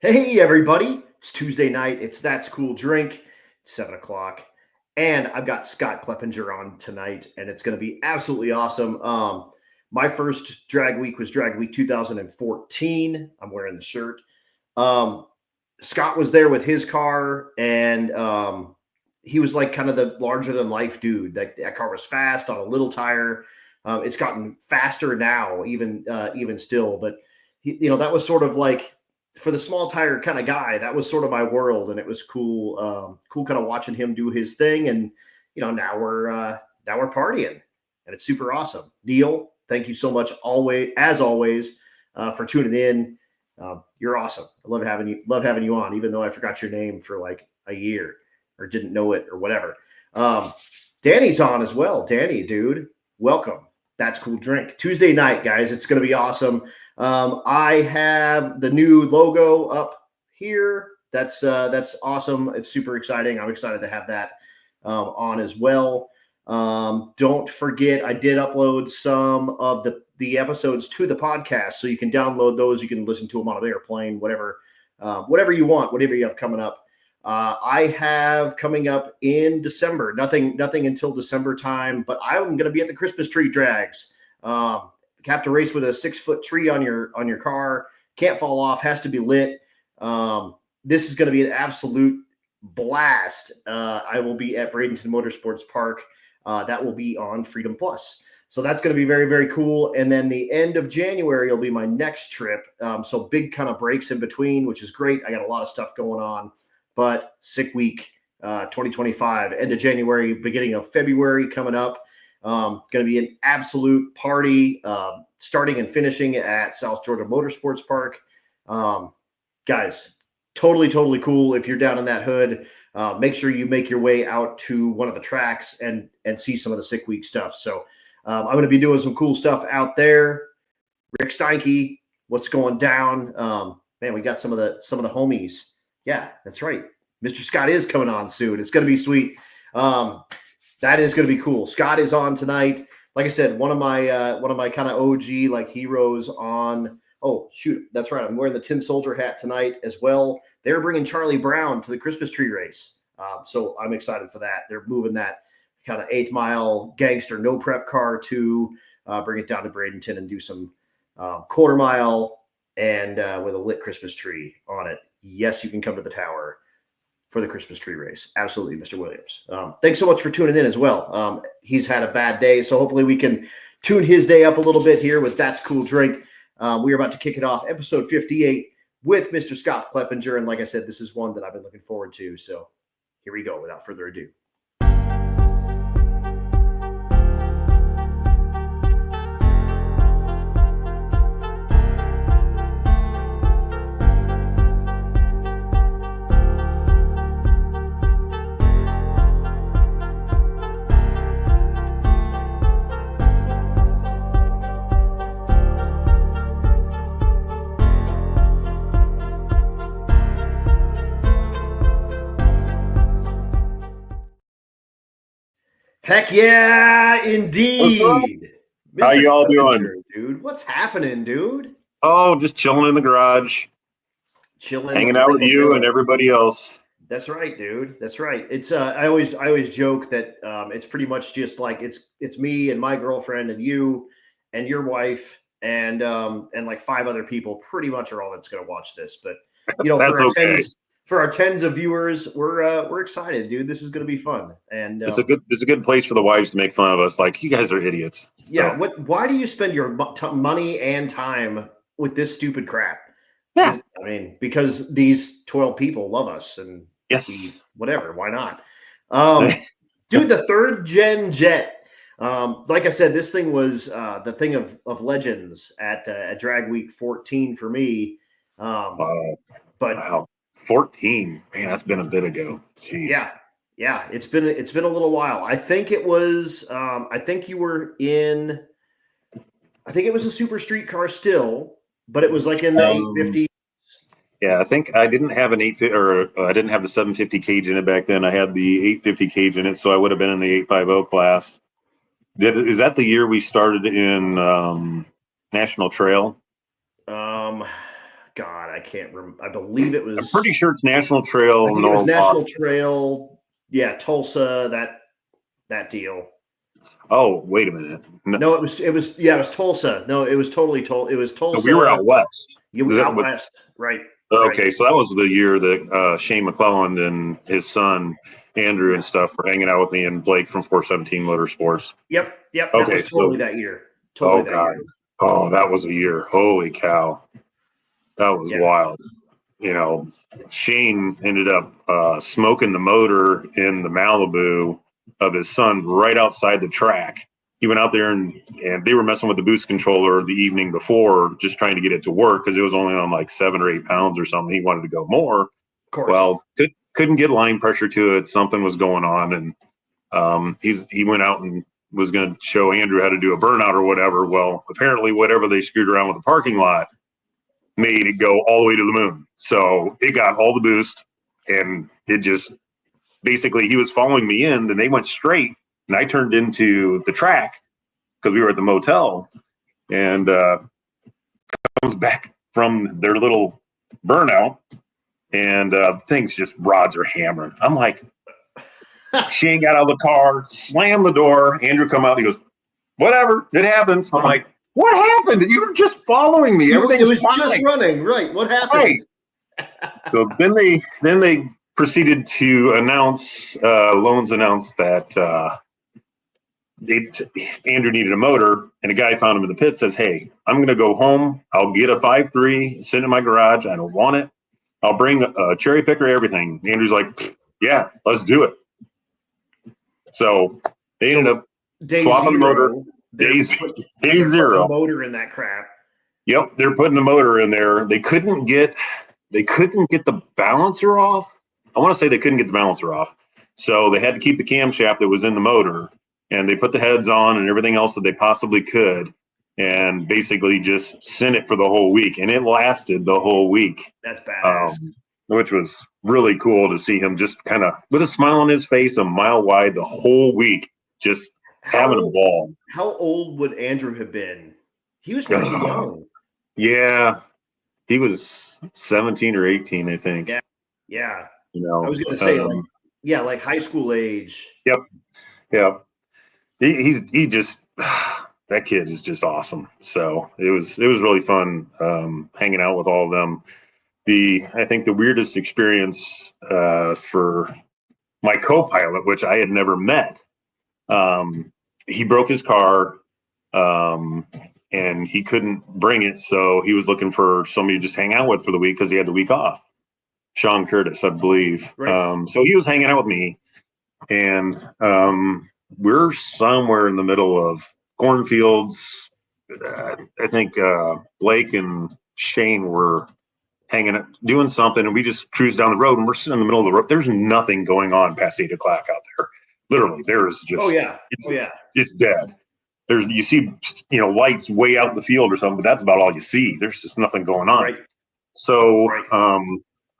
Hey, everybody. It's Tuesday night. It's That's Cool Drink. It's 7 o'clock. And I've got Scott Klepinger on tonight, and it's going to be absolutely awesome. My first drag week was Drag Week 2014. I'm wearing the shirt. Um, Scott was there with his car, and he was like kind of the larger than life dude. That car was fast on a little tire. It's gotten faster now, even still. But that was sort of like for the small tire kind of guy. That was sort of my world, and it was cool. Cool, kind of watching him do his thing. And now we're partying, and it's super awesome. Neil, thank you so much, always, for tuning in. You're awesome. I love having you on, even though I forgot your name for like a year or didn't know it or whatever. Danny's on as well. Danny, dude, welcome. That's Cool Drink. Tuesday night, guys. It's going to be awesome. I have the new logo up here. That's awesome. It's super exciting. I'm excited to have that on as well. Don't forget, I did upload some of the episodes to the podcast, so you can download those. You can listen to them on an airplane, whatever you want, whatever you have coming up. I have coming up in December, nothing until December time, but I'm going to be at the Christmas tree drags. Have to race with a 6-foot tree on your car. Can't fall off, has to be lit. This is going to be an absolute blast. I will be at Bradenton Motorsports Park. That will be on Freedom Plus. So that's going to be very, very cool. And then the end of January will be my next trip. So big kind of breaks in between, which is great. I got a lot of stuff going on, but sick week 2025, end of January, beginning of February coming up. Going to be an absolute party, starting and finishing at South Georgia Motorsports Park. Guys, totally cool. If you're down in that hood, make sure you make your way out to one of the tracks and see some of the sick week stuff. So I'm going to be doing some cool stuff out there. Rick Steinke, what's going down? Man, we got some of the homies. Yeah, that's right. Mr. Scott is coming on soon. It's going to be sweet. That is going to be cool. Scott is on tonight. Like I said, one of my kind of OG like heroes on. Oh shoot, that's right. I'm wearing the Tin Soldier hat tonight as well. They're bringing Charlie Brown to the Christmas tree race, so I'm excited for that. They're moving that kind of 8th mile gangster no prep car to bring it down to Bradenton and do some quarter mile and with a lit Christmas tree on it. Yes, you can come to the tower for the Christmas tree race. Absolutely, Mr. Williams. Thanks so much for tuning in as well. He's had a bad day, so hopefully we can tune his day up a little bit here with That's Cool Drink. We are about to kick it off, episode 58, with Mr. Scott Klepinger. And like I said, this is one that I've been looking forward to. So here we go, without further ado. Heck yeah, indeed. How y'all doing? Dude? What's happening, dude? Oh, just chilling in the garage. Chilling. Hanging out with you and everybody else. That's right, dude. That's right. It's I always joke that it's pretty much just like it's me and my girlfriend and you and your wife and like 5 other people pretty much are all that's going to watch this. But for our tens of viewers, we're excited, dude. This is going to be fun, and it's a good place for the wives to make fun of us. Like, you guys are idiots. Yeah. So. Why do you spend your money and time with this stupid crap? Yeah. I mean, because these 12 people love us, and yes, whatever. Why not? Dude, the 3rd gen jet. Like I said, this thing was the thing of legends at Drag Week 14 for me. But wow. 14, man, that's been a bit ago. Jeez. Yeah, it's been a little while. I think it was I think you were in, I think it was a super street car still, but it was like in the 850. Yeah, I think I didn't have an 850, or I didn't have the 750 cage in it back then. I had the 850 cage in it, so I would have been in the 850 class. Is that the year we started in National Trail? God, I can't remember. I believe it was. I'm pretty sure it's National Trail. I think it was National Trail. Yeah, Tulsa. That deal. Oh, wait a minute. No, it was Tulsa. No, it was totally Tulsa. It was Tulsa. So we were out west. You were out west, right? Okay, right. So that was the year that Shane McClelland and his son Andrew and stuff were hanging out with me and Blake from 417 Motorsports. Yep. Okay, that was totally that year. Totally that God. year. Oh, that was a year. Holy cow. That was wild. You know, Shane ended up smoking the motor in the Malibu of his son right outside the track. He went out there and they were messing with the boost controller the evening before, just trying to get it to work because it was only on like 7 or 8 pounds or something. He wanted to go more. Of course. Well, couldn't get line pressure to it. Something was going on, and he went out and was going to show Andrew how to do a burnout or whatever. Well, apparently, whatever they screwed around with the parking lot made it go all the way to the moon. So it got all the boost, and it just basically he was following me in. Then they went straight. And I turned into the track because we were at the motel, and comes back from their little burnout, and things just rods are hammering. I'm like, Shane got out of the car, slammed the door. Andrew come out. He goes, "Whatever, it happens." I'm like, "What happened? You were just following me. Everything was fine. Just running, right? What happened?" Right. So then they proceeded to announce. Loans announced that. Andrew needed a motor, and a guy found him in the pit. Says, "Hey, I'm going to go home. I'll get a 5.3, sit in my garage. I don't want it. I'll bring a cherry picker, everything." Andrew's like, "Yeah, let's do it." So they ended up swapping the motor. Day zero. Motor in that crap. Yep, they're putting the motor in there. They couldn't get the balancer off. I want to say they couldn't get the balancer off, so they had to keep the camshaft that was in the motor. And they put the heads on and everything else that they possibly could, and basically just sent it for the whole week. And it lasted the whole week. That's badass. Which was really cool to see him just kind of with a smile on his face, a mile wide the whole week, just having a ball. How old would Andrew have been? He was pretty young. Yeah. He was 17 or 18, I think. Yeah. You know, I was going to say, like high school age. Yep. He just that kid is just awesome. So it was really fun hanging out with all of them. I think the weirdest experience for my co-pilot, which I had never met, he broke his car and he couldn't bring it, so he was looking for somebody to just hang out with for the week because he had the week off. Sean Curtis, I believe. Right. So he was hanging out with me, and we're somewhere in the middle of cornfields. I think Blake and Shane were hanging up, doing something, and we just cruised down the road, and we're sitting in the middle of the road. There's nothing going on past 8 o'clock out there. Literally, there's just it's dead. You see lights way out in the field or something, but that's about all you see. There's just nothing going on. Right. So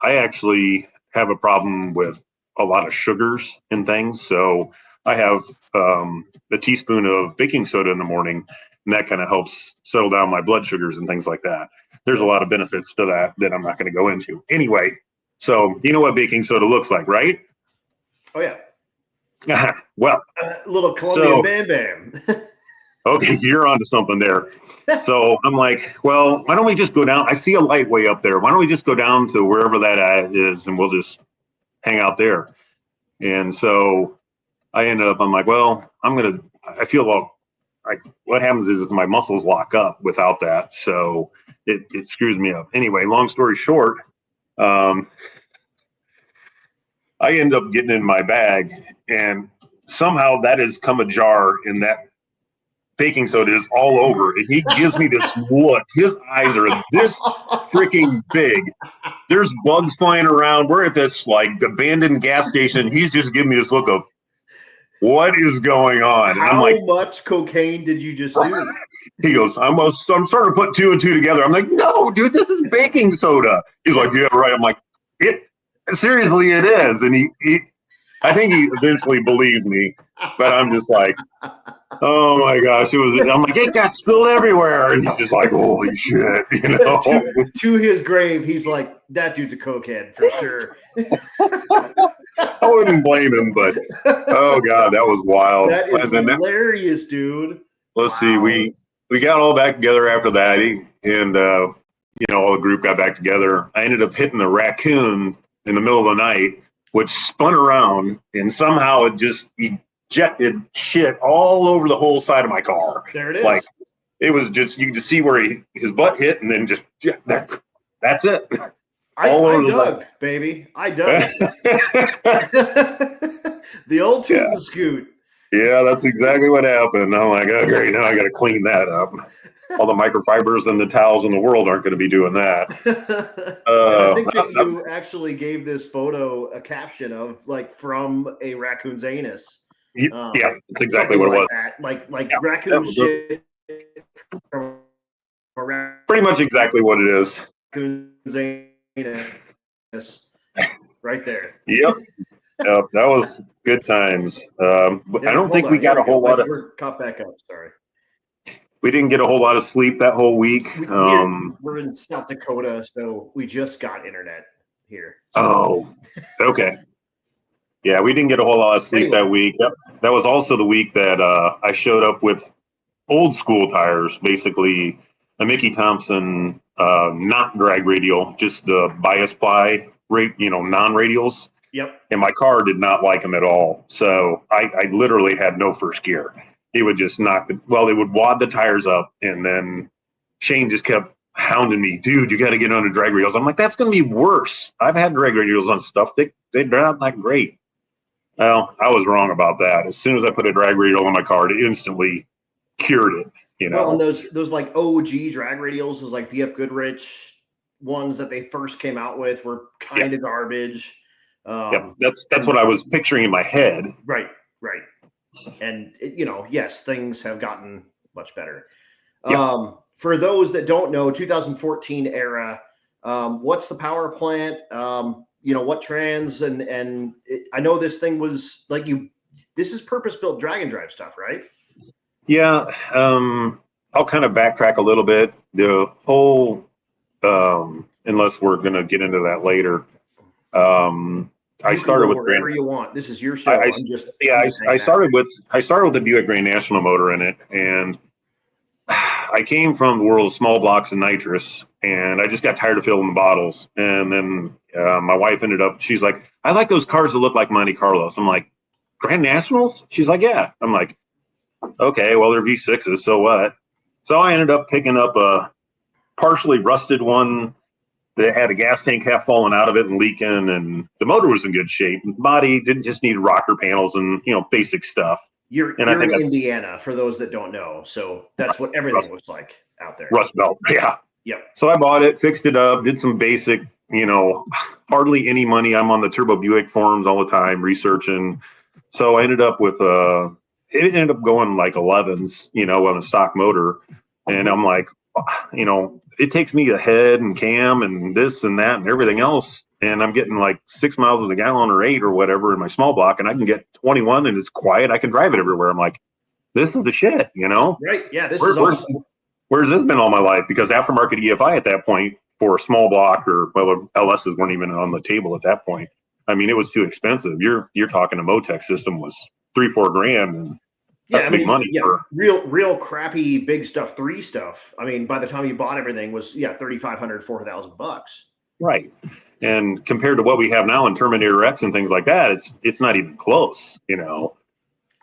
I actually have a problem with a lot of sugars and things. So I have a teaspoon of baking soda in the morning, and that kind of helps settle down my blood sugars and things like that. There's a lot of benefits to that I'm not going to go into. Anyway, so you know what baking soda looks like, right? Oh, yeah. Well. Little Colombian Bam Bam. Okay, you're onto something there. So I'm like, well, why don't we just go down? I see a light way up there. Why don't we just go down to wherever that is, and we'll just hang out there. And so I ended up, I'm like, well, I feel like what happens is my muscles lock up without that. So it screws me up. Anyway, long story short, I end up getting in my bag, and somehow that has come ajar, in that baking soda is all over. And he gives me this look. His eyes are this freaking big. There's bugs flying around. We're at this like abandoned gas station. He's just giving me this look of, what is going on? And How much cocaine did you just do? He goes, I'm starting to put 2 and 2 together. I'm like, no, dude, this is baking soda. He's like, yeah, right. I'm like, seriously, it is. And I think he eventually believed me, but I'm just like, oh my gosh, I'm like, it got spilled everywhere. And he's just like, holy shit, to his grave, he's like, that dude's a cokehead for sure. I wouldn't blame him, but oh God, that was wild. That is hilarious, dude. Let's see, we got all back together after that. And all the group got back together. I ended up hitting a raccoon in the middle of the night, which spun around and somehow it just ejected shit all over the whole side of my car. There it is. Like it was just, you could just see where his butt hit and then just, that's it. I dug, baby. I dug. The old toot and scoot. Yeah, that's exactly what happened. I'm like, oh, great. Now I got to clean that up. All the microfibers and the towels in the world aren't going to be doing that. I think that you actually gave this photo a caption of like from a raccoon's anus. Yeah, that's exactly what it was. Like raccoon shit. Pretty much exactly what it is. Raccoon's anus. Right there. Yep. That was good times. But I don't think we got a whole lot of. We're caught back up. Sorry. We didn't get a whole lot of sleep that whole week. We're in South Dakota, so we just got internet here. Oh, okay. Yeah, we didn't get a whole lot of sleep that week. That was also the week that I showed up with old school tires, basically a Mickey Thompson, not drag radial, just the bias ply, non-radials. Yep. And my car did not like them at all. So I literally had no first gear. He would just they would wad the tires up, and then Shane just kept hounding me, dude, you got to get on the drag radials. I'm like, that's going to be worse. I've had drag radials on stuff. They're not that great. Well, I was wrong about that. As soon as I put a drag radial on my car, it instantly cured it, Well, and those like OG drag radials, those like BF Goodrich ones that they first came out with were kind of garbage. That's what I was picturing in my head. Right. And yes, things have gotten much better. For those that don't know, 2014 era, what's the power plant? What trans and I know this thing was like this is purpose-built drag and drive stuff, right? Yeah. I'll kind of backtrack a little bit. The whole, unless we're going to get into that later. I started with wherever you want. This is your show. I started with the Buick Grand National motor in it, and I came from the world of small blocks and nitrous, and I just got tired of filling the bottles. And then my wife she's like, I like those cars that look like Monte Carlos. I'm like, Grand Nationals? She's like, yeah. I'm like, okay, well, they're V6s, so what? So I ended up picking up a partially rusted one that had a gas tank half falling out of it and leaking, and the motor was in good shape. The body didn't just need rocker panels and basic stuff. You're in Indiana, for those that don't know, so that's what everything looks like out there. Rust Belt, yeah. Yep. So I bought it, fixed it up, did some basic, hardly any money. I'm on the Turbo Buick forums all the time researching. So I ended up with it ended up going like 11s, on a stock motor, and I'm like, it takes me a head and cam and this and that and everything else, and I'm getting like 6 miles a gallon or 8 or whatever in my small block, and I can get 21 and it's quiet. I can drive it everywhere. I'm like, this is the shit, Right? Yeah. This is awesome. Where's this been all my life? Because aftermarket EFI at that point for a small block LSs weren't even on the table at that point. I mean, it was too expensive. You're talking a Motec system was $3-4 grand. And that's big money. Yeah, real crappy big stuff, 3 stuff. I mean, by the time you bought everything was $3,500, $4,000. Right. And compared to what we have now in Terminator X and things like that, it's not even close,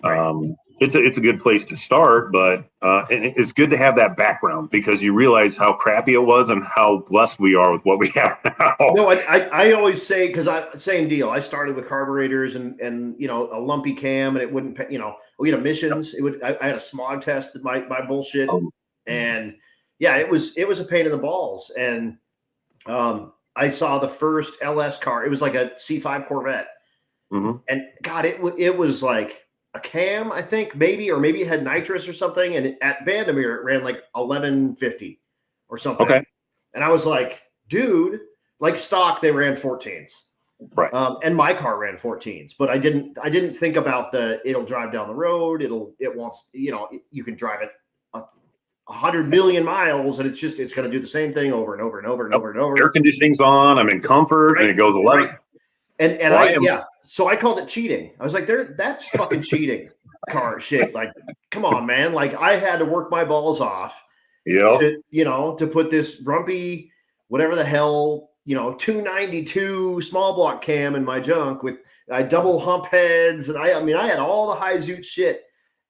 Right. It's a good place to start, but and it's good to have that background because you realize how crappy it was and how blessed we are with what we have now. No, I always say, because same deal. I started with carburetors and a lumpy cam, and it wouldn't, we had emissions. I had a smog test at my bullshit, and it was a pain in the balls. And I saw the first LS car. It was like a C5 Corvette, and God, it was like a cam, I think, maybe it had nitrous or something. And at Vandermeer, it ran like 1150 or something. Okay. And I was like, dude, like stock, they ran 14s. Right. And my car ran 14s, but I didn't think about it'll drive down the road. It wants, you can drive it 100 million miles and it's going to do the same thing over and over and over and over and over. Air conditioning's on. I'm in comfort, and it goes 11. Right. And so I called it cheating. I was like, that's fucking cheating car shit. Like, come on, man. Like, I had to work my balls off to put this rumpy, whatever the hell, 292 small block cam in my junk with double hump heads. And I had all the high zoot shit.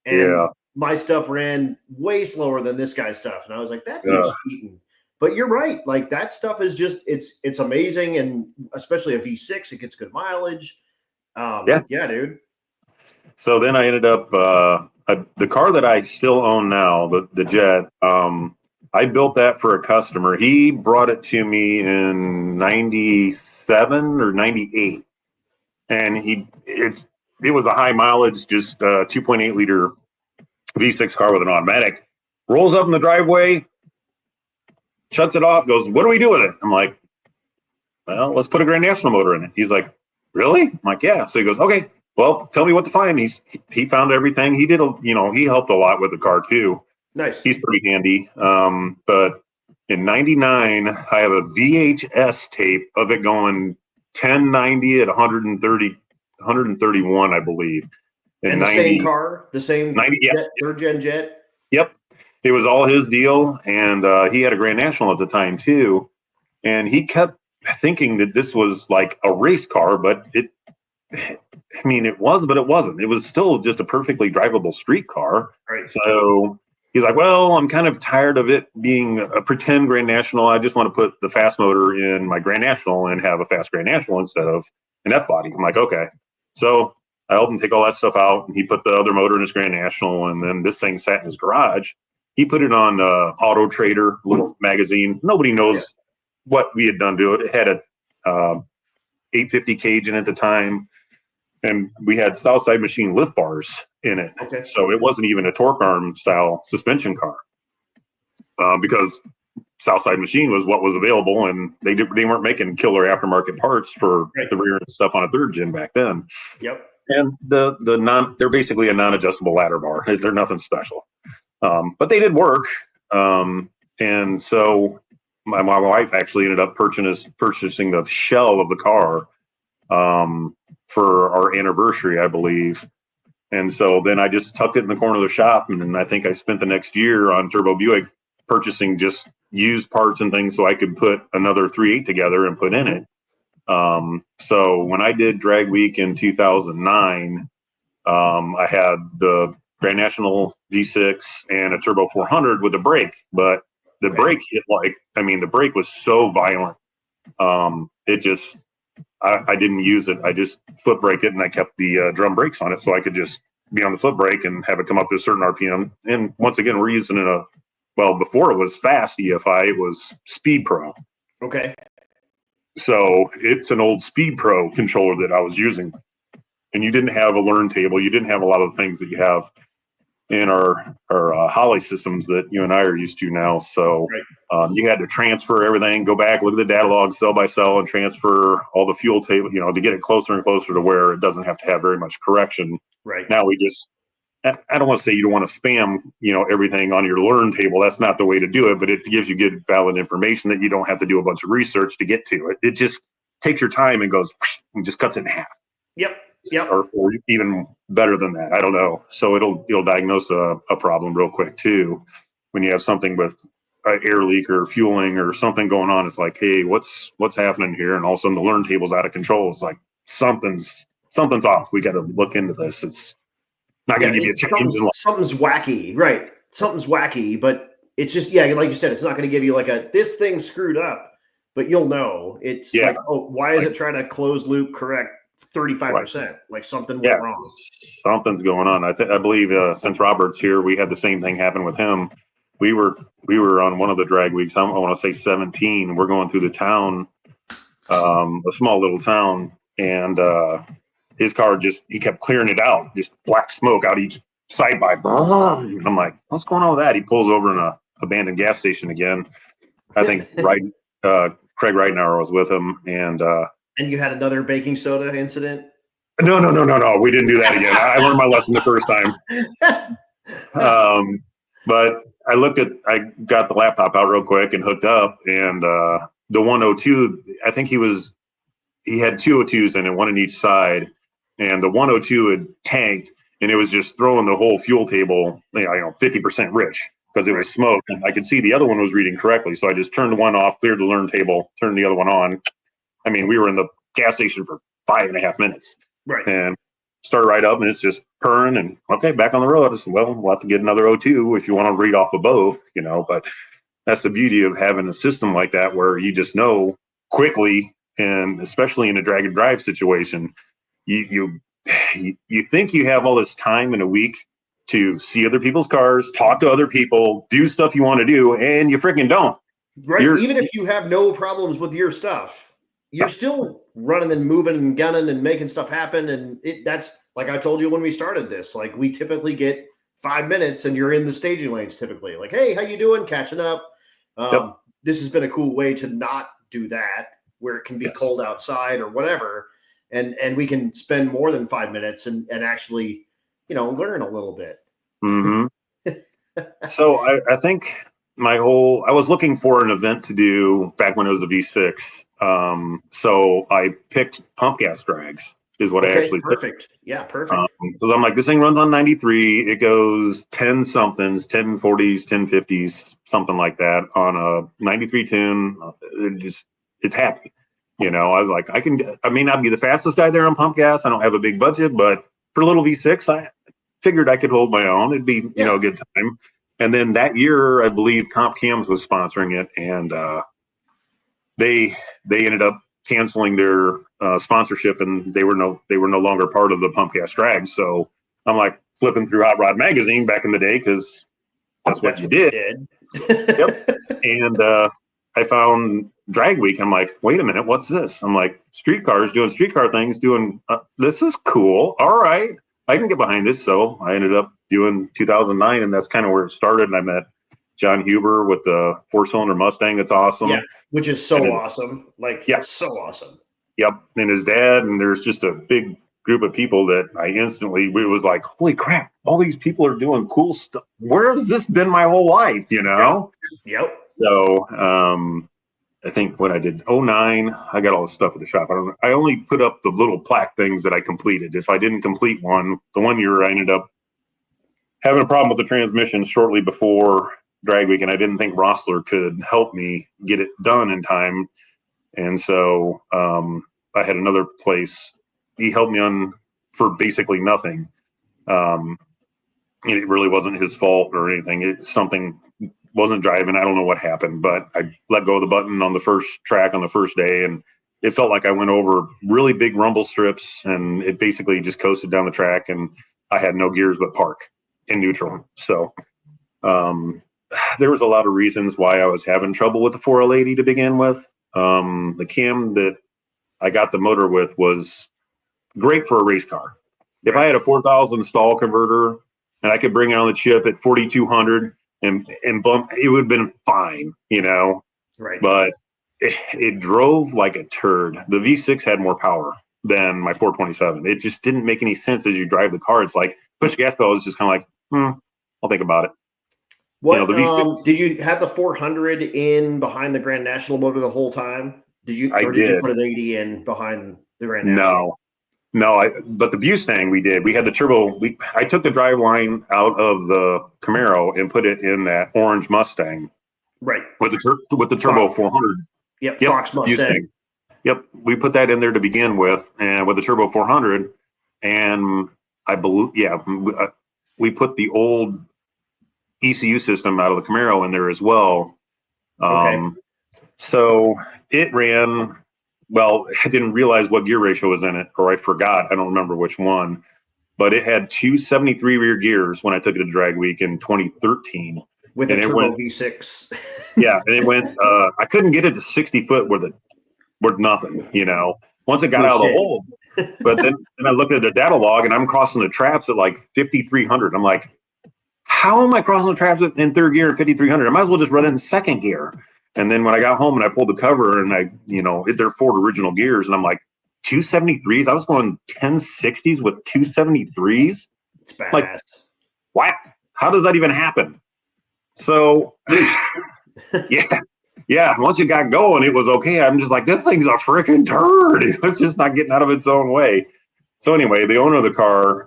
And my stuff ran way slower than this guy's stuff. And I was like, that dude's cheating. But you're right. Like, that stuff is just, it's amazing. And especially a V6, it gets good mileage. Yeah, dude. So then I ended up, the car that I still own now, the Jet, I built that for a customer. He brought it to me in 97 or 98. And it was a high mileage, just 2.8 liter V6 car with an automatic. Rolls up in the driveway, shuts it off, goes, "What do we do with it?" I'm like, "Well, let's put a Grand National motor in it." He's like, "Really?" I'm like, "Yeah." So he goes, "Okay, well, tell me what to find." He found everything. He did, he helped a lot with the car too. Nice. He's pretty handy. But in 99, I have a VHS tape of it going 1090 at 131, I believe. And the same car, the same 90, jet, third gen Jet. Yep. It was all his deal. And he had a Grand National at the time too. And he kept thinking that this was like a race car, but it was, but it wasn't. It was still just a perfectly drivable street car. Right. So he's like, "Well, I'm kind of tired of it being a pretend Grand National. I just want to put the fast motor in my Grand National and have a fast Grand National instead of an F-body." I'm like, "Okay." So I helped him take all that stuff out, and he put the other motor in his Grand National, and then this thing sat in his garage. He put it on Auto Trader, little magazine. Nobody knows what we had done to it. It had a 850 cage in it at the time, and we had Southside Machine lift bars in it. Okay. So it wasn't even a torque arm style suspension car, because Southside Machine was what was available, and they weren't making killer aftermarket parts for the rear and stuff on a third gen back then. Yep. And they're basically a non-adjustable ladder bar. They're nothing special, but they did work. And so my wife actually ended up purchasing the shell of the car for our anniversary, I believe. And so then I just tucked it in the corner of the shop, and then I think I spent the next year on Turbo Buick purchasing just used parts and things so I could put another 3.8 together and put in it. So when I did Drag Week in 2009, I had the Grand National V6 and a Turbo 400 with a brake, but the brake hit the brake was so violent. I didn't use it. I just foot braked it, and I kept the drum brakes on it so I could just be on the foot brake and have it come up to a certain RPM. And once again, we're using before it was fast EFI, it was Speed Pro. Okay. So it's an old Speed Pro controller that I was using. And you didn't have a learn table. You didn't have a lot of the things that you have in our Holly systems that you and I are used to now. So you had to transfer everything, go back, look at the data logs cell by cell, and transfer all the fuel table, to get it closer and closer to where it doesn't have to have very much correction. Right. Now I don't want to say you don't want to spam, everything on your learn table. That's not the way to do it, but it gives you good, valid information that you don't have to do a bunch of research to get to it. It just takes your time and goes and just cuts it in half. Yep. Or even better than that. I don't know. So it'll diagnose a problem real quick too. When you have something with an air leak or fueling or something going on, it's like, hey, what's happening here? And all of a sudden the learn table's out of control. It's like something's off. We got to look into this. It's not going to give you a change in life. Something's wacky, right? Something's wacky, but it's just like you said, it's not going to give you this thing's screwed up, but you'll know. It's why is it trying to close loop correct 35%? Like something went wrong. Something's going on. I believe since Robert's here, we had the same thing happen with him. We were on one of the drag weeks. I want to say 17. We're going through the town, a small little town, and his car he kept clearing it out, just black smoke out each side by. I'm like, what's going on with that? He pulls over in a abandoned gas station again. I think Craig Reitenauer was with him, and And you had another baking soda incident? No. We didn't do that again. I learned my lesson the first time. But I got the laptop out real quick and hooked up, and the 102, I think he had 202s in it, one in each side, and the 102 had tanked, and it was just throwing the whole fuel table, 50% rich because it was smoke, and I could see the other one was reading correctly. So I just turned the one off, cleared the learn table, turned the other one on. I mean, we were in the gas station for 5.5 minutes, and start right up, and it's just purring, and okay, back on the road. I said, well, we'll have to get another O2 if you want to read off of both, but that's the beauty of having a system like that where you just know quickly, and especially in a drag and drive situation, you think you have all this time in a week to see other people's cars, talk to other people, do stuff you want to do, and you freaking don't. Right. Even if you have no problems with your stuff, you're still running and moving and gunning and making stuff happen. And that's like I told you when we started this, like we typically get 5 minutes and you're in the staging lanes typically. Like, hey, how you doing? Catching up. This has been a cool way to not do that where it can be cold outside or whatever. And we can spend more than 5 minutes and actually, learn a little bit. Mm-hmm. So I think I was looking for an event to do back when it was a V6. So I picked pump gas drags is what I actually perfect. picked. Yeah, perfect. Because I'm like, this thing runs on 93. It goes 10 somethings, 1040s, 1050s, something like that on a 93 tune. It's happy. I was like, I may not be the fastest guy there on pump gas. I don't have a big budget, but for a little V6, I figured I could hold my own. It'd be, a good time. And then that year, I believe Comp Cams was sponsoring it, and they ended up canceling their sponsorship, and they were no longer part of the pump gas drag. So I'm like flipping through Hot Rod magazine back in the day because that's what you did. Yep. And I found Drag Week. I'm like, wait a minute, what's this? I'm like, streetcars doing streetcar things, this is cool. All right, I can get behind this. So I ended up doing 2009, and that's kind of where it started. And I met John Huber with the 4-cylinder Mustang. That's awesome. Yeah, which is so awesome. So awesome. Yep. And his dad, and there's just a big group of people that we was like, holy crap, all these people are doing cool stuff. Where has this been my whole life, Yep. So I think when I did 09, I got all the stuff at the shop. I only put up the little plaque things that I completed. If I didn't complete one, the one year I ended up having a problem with the transmission shortly before Drag Week, and I didn't think Rossler could help me get it done in time. And so I had another place. He helped me on for basically nothing. It really wasn't his fault or anything. Something wasn't driving. I don't know what happened, but I let go of the button on the first track on the first day, and it felt like I went over really big rumble strips, and it basically just coasted down the track, and I had no gears but park in neutral. So there was a lot of reasons why I was having trouble with the 4L80 to begin with. The cam that I got the motor with was great for a race car. If I had a 4,000 stall converter and I could bring it on the chip at 4,200 and bump, it would have been fine, Right. But it drove like a turd. The V6 had more power than my 427. It just didn't make any sense as you drive the car. It's like push gas pedal is just kind of like, I'll think about it. What the V6, did you have the 400 in behind the Grand National motor the whole time? Did you put an 80 in behind the Grand National? No. But the Mustang we did. We had the turbo. I took the drive line out of the Camaro and put it in that orange Mustang. Right. With the turbo 400. Yep. Fox Mustang. Yep. We put that in there to begin with, and with the turbo 400, and I believe we put the old ECU system out of the Camaro in there as well. So it ran, well, I didn't realize what gear ratio was in it, or I forgot. I don't remember which one, but it had 273 rear gears when I took it to Drag Week in 2013. With a turbo V6. Yeah. And it went, I couldn't get it to 60 foot with nothing, once it got out of the hole. But then I looked at the data log, and I'm crossing the traps at like 5,300. I'm like, how am I crossing the traps in third gear at 5,300? I might as well just run it in second gear. And then when I got home and I pulled the cover, and they're Ford original gears, and I'm like, 273s. I was going 1060s with 273s. It's badass. Like, what? How does that even happen? So, yeah. Once it got going, it was okay. I'm just like, this thing's a freaking turd. It's just not getting out of its own way. So anyway, the owner of the car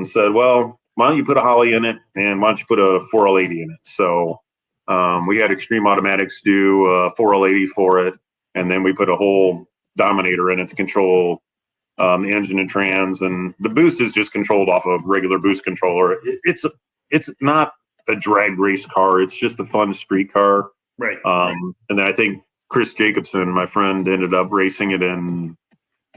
said, well, why don't you put a Holly in it, and why don't you put a 4L80 in it? So we had Extreme Automatics do a 4L80 for it, and then we put a whole Dominator in it to control the engine and trans, and the boost is just controlled off a regular boost controller. It's not a drag race car. It's just a fun street car. Right. And then I think Chris Jacobson, my friend, ended up racing it in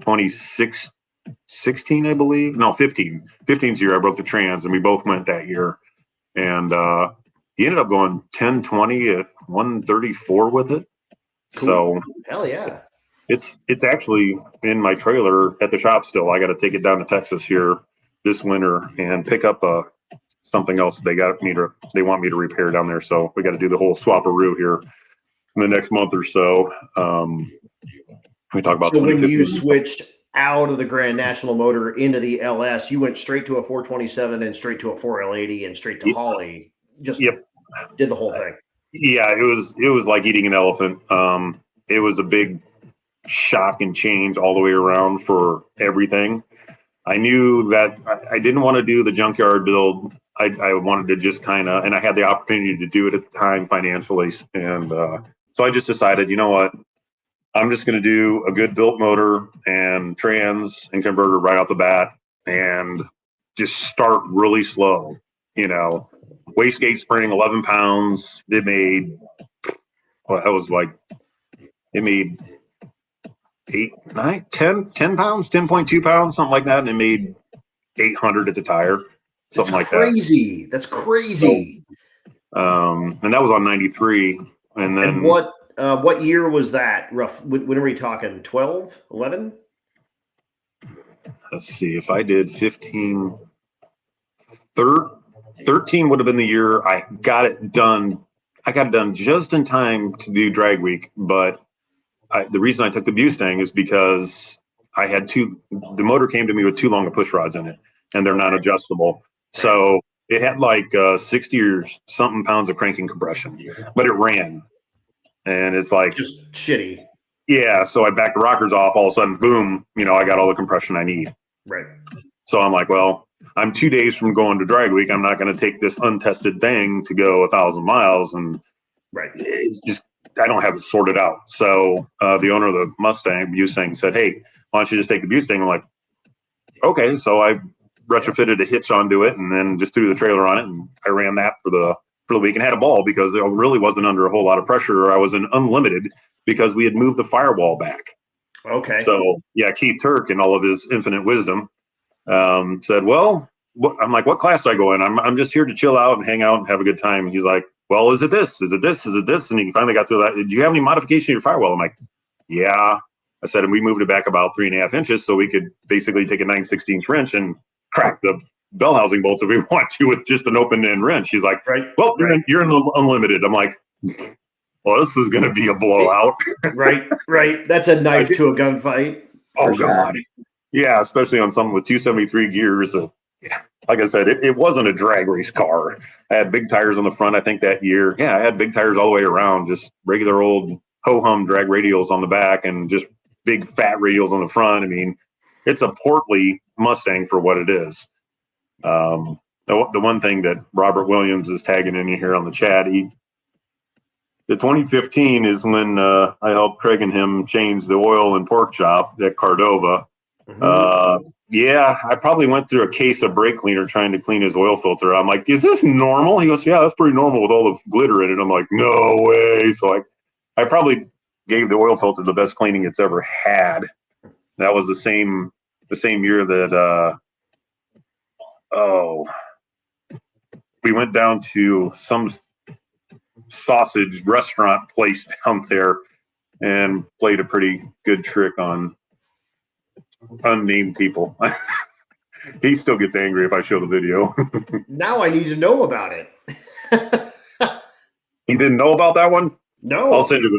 2016, I believe. No, 15. 15's year I broke the trans, and we both went that year. And he ended up going 1020 at 134 with it. Cool. So hell yeah. It's actually in my trailer at the shop still. I got to take it down to Texas here this winter and pick up something else they want me to repair down there. So we got to do the whole swap-a-roo here in the next month or so. We talk about. So when you switched out of the Grand National motor into the LS, you went straight to a 427 and straight to a 4L80 and straight to Holly. Just did the whole thing. Yeah, it was like eating an elephant. It was a big shock and change all the way around for everything. I knew that I didn't want to do the junkyard build. I wanted to just kind of, and I had the opportunity to do it at the time financially. And so I just decided, you know what, I'm just going to do a good built motor and trans and converter right off the bat and just start really slow. You know, wastegate spring, 11 pounds. It made, it made 8, 9, 10 pounds, 10.2 pounds, something like that. And it made 800 at the tire, something like that. Crazy. That's crazy. So, and that was on 93. And then what year was that? Rough. When are we talking? 12, 11? Let's see. If I did 15, 13 would have been the year I got it done. I got it done just in time to do drag week, but the reason I took the Mustang is because I had the motor came to me with too long of push rods in it, and they're not adjustable. So it had like 60 or something pounds of cranking compression, but it ran. And it's like just shitty. Yeah. So I backed the rockers off, all of a sudden, boom, I got all the compression I need. Right. So I'm like, well, I'm 2 days from going to drag week. I'm not going to take this untested thing to go 1,000 miles. And it's just, I don't have it sorted out. So the owner of the Mustang said, hey, why don't you just take the Mustang? I'm like, okay. So I retrofitted a hitch onto it and then just threw the trailer on it. And I ran that for the week and had a ball because it really wasn't under a whole lot of pressure. I was in unlimited because we had moved the firewall back. Okay. So yeah, Keith Turk in all of his infinite wisdom said, well, I'm like, what class do I go in? I'm just here to chill out and hang out and have a good time. And he's like, well, is it this? Is it this? Is it this? And he finally got through that. Do you have any modification to your firewall? I'm like, yeah. I said, and we moved it back about 3.5 inches so we could basically take a 9/16 wrench and crack the bell housing bolts if we want to with just an open end wrench. She's like, well, you're in the unlimited. I'm like, well, this is going to be a blowout. Right. That's a knife to a gunfight. Oh, God. Yeah, especially on something with 273 gears. Like I said, it wasn't a drag race car. I had big tires on the front, I think, that year. Yeah, I had big tires all the way around, just regular old ho-hum drag radials on the back and just big fat radials on the front. I mean, it's a portly Mustang for what it is. The one thing that Robert Williams is tagging in here on the chat, the 2015 is when I helped Craig and him change the oil and pork chop at Cordova. Mm-hmm. Yeah, I probably went through a case of brake cleaner trying to clean his oil filter. I'm like, is this normal? He goes, yeah, that's pretty normal with all the glitter in it. I'm like, no way. So I probably gave the oil filter the best cleaning it's ever had. That was the same year that we went down to some sausage restaurant place down there and played a pretty good trick on unnamed people. He still gets angry if I show the video. Now I need to know about it. You didn't know about that one? No. I'll send you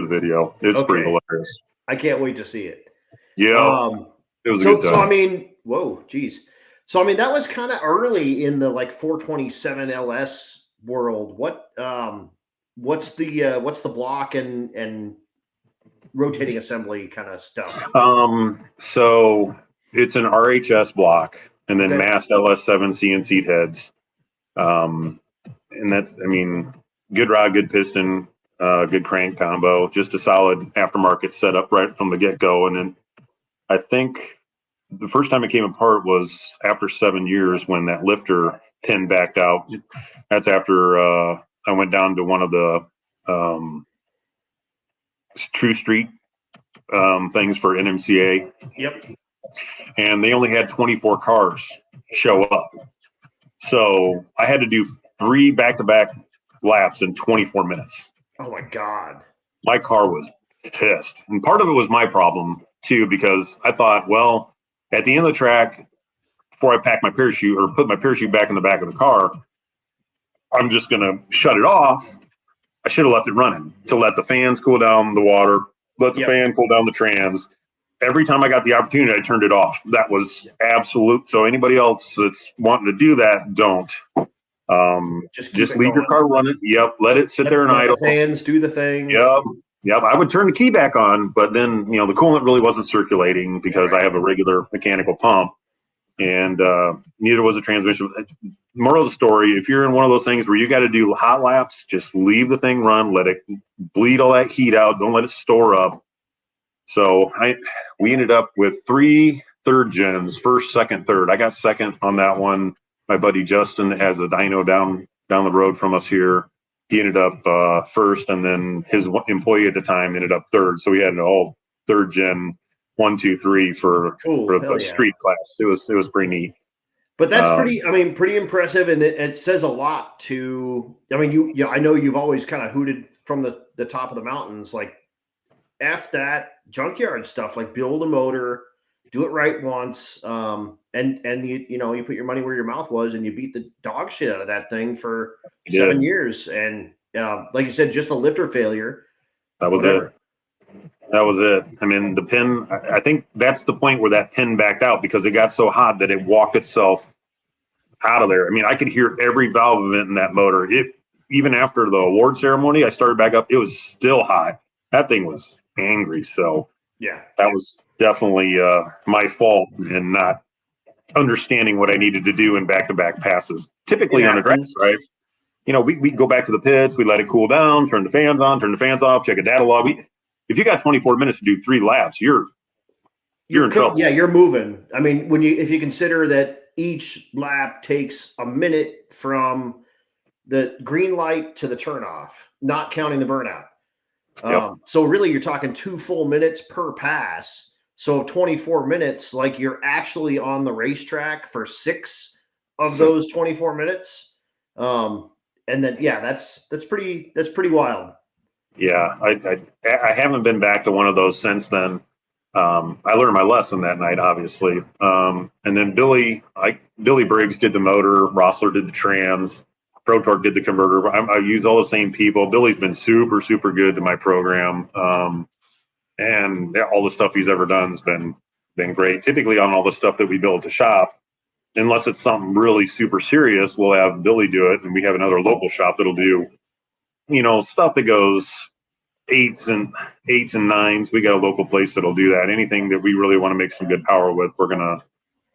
the video. It's pretty hilarious. I can't wait to see it. Yeah, it was a good time. So I mean, whoa, geez. So I mean, that was kind of early in the like 427 LS world. What's the block and rotating assembly kind of stuff? So it's an RHS block and then Okay. massed LS7 CNC heads. And that's, I mean, good rod, good piston, good crank combo, just a solid aftermarket setup right from the get go. And then I think the first time it came apart was after 7 years when that lifter pin backed out. That's after I went down to one of the True Street things for NMCA. Yep. And they only had 24 cars show up. So I had to do 3 back-to-back laps in 24 minutes. Oh my God. My car was pissed. And part of it was my problem too, because I thought, well, at the end of the track, before I pack my parachute or put my parachute back in the back of the car, I'm just going to shut it off. I should have left it running to let the fans cool down the water, let the fan cool down the trans. Every time I got the opportunity, I turned it off. That was absolute. So anybody else that's wanting to do that, don't. Just leave your car running. Yep. Let it sit there and idle. The fans do the thing. Yep. I would turn the key back on, but then, the coolant really wasn't circulating because I have a regular mechanical pump, and neither was the transmission. Moral of the story, if you're in one of those things where you got to do hot laps, just leave the thing run, let it bleed all that heat out. Don't let it store up. So we ended up with 3 third gens, first, second, third. I got second on that one. My buddy Justin has a dyno down the road from us here. He ended up first, and then his employee at the time ended up third. So we had an all third gen 1, 2, 3 for the street class. It was pretty neat. But that's pretty impressive, and it says a lot to. I mean, I know you've always kind of hooted from the top of the mountains, like F that junkyard stuff, like build a motor, do it right once, and you put your money where your mouth was, and you beat the dog shit out of that thing for 7 years, and like you said, just a lifter failure. That was it. That was it. I mean, the pin, I think that's the point where that pin backed out because it got so hot that it walked itself out of there. I mean, I could hear every valve event in that motor. Even after the award ceremony, I started back up. It was still hot. That thing was angry. So that was definitely my fault in not understanding what I needed to do in back-to-back passes. Typically on a drag, right? We go back to the pits, we let it cool down, turn the fans on, turn the fans off, check a data log. If you got 24 minutes to do 3 laps, you're in trouble. Yeah, you're moving. I mean, if you consider that each lap takes a minute from the green light to the turn off, not counting the burnout. So really you're talking 2 full minutes per pass. So 24 minutes, like you're actually on the racetrack for 6 of those 24 minutes. And then, that's pretty wild. Yeah. I haven't been back to one of those since then. I learned my lesson that night, obviously. And then Billy Briggs did the motor, Rossler did the trans, Pro Torque did the converter. I use all the same people. Billy's been super, super good to my program. And all the stuff he's ever done has been great. Typically on all the stuff that we build at the shop, unless it's something really super serious, we'll have Billy do it. And we have another local shop that'll do, stuff that goes 8s and 9s. We got a local place that'll do that. Anything that we really want to make some good power with, we're going to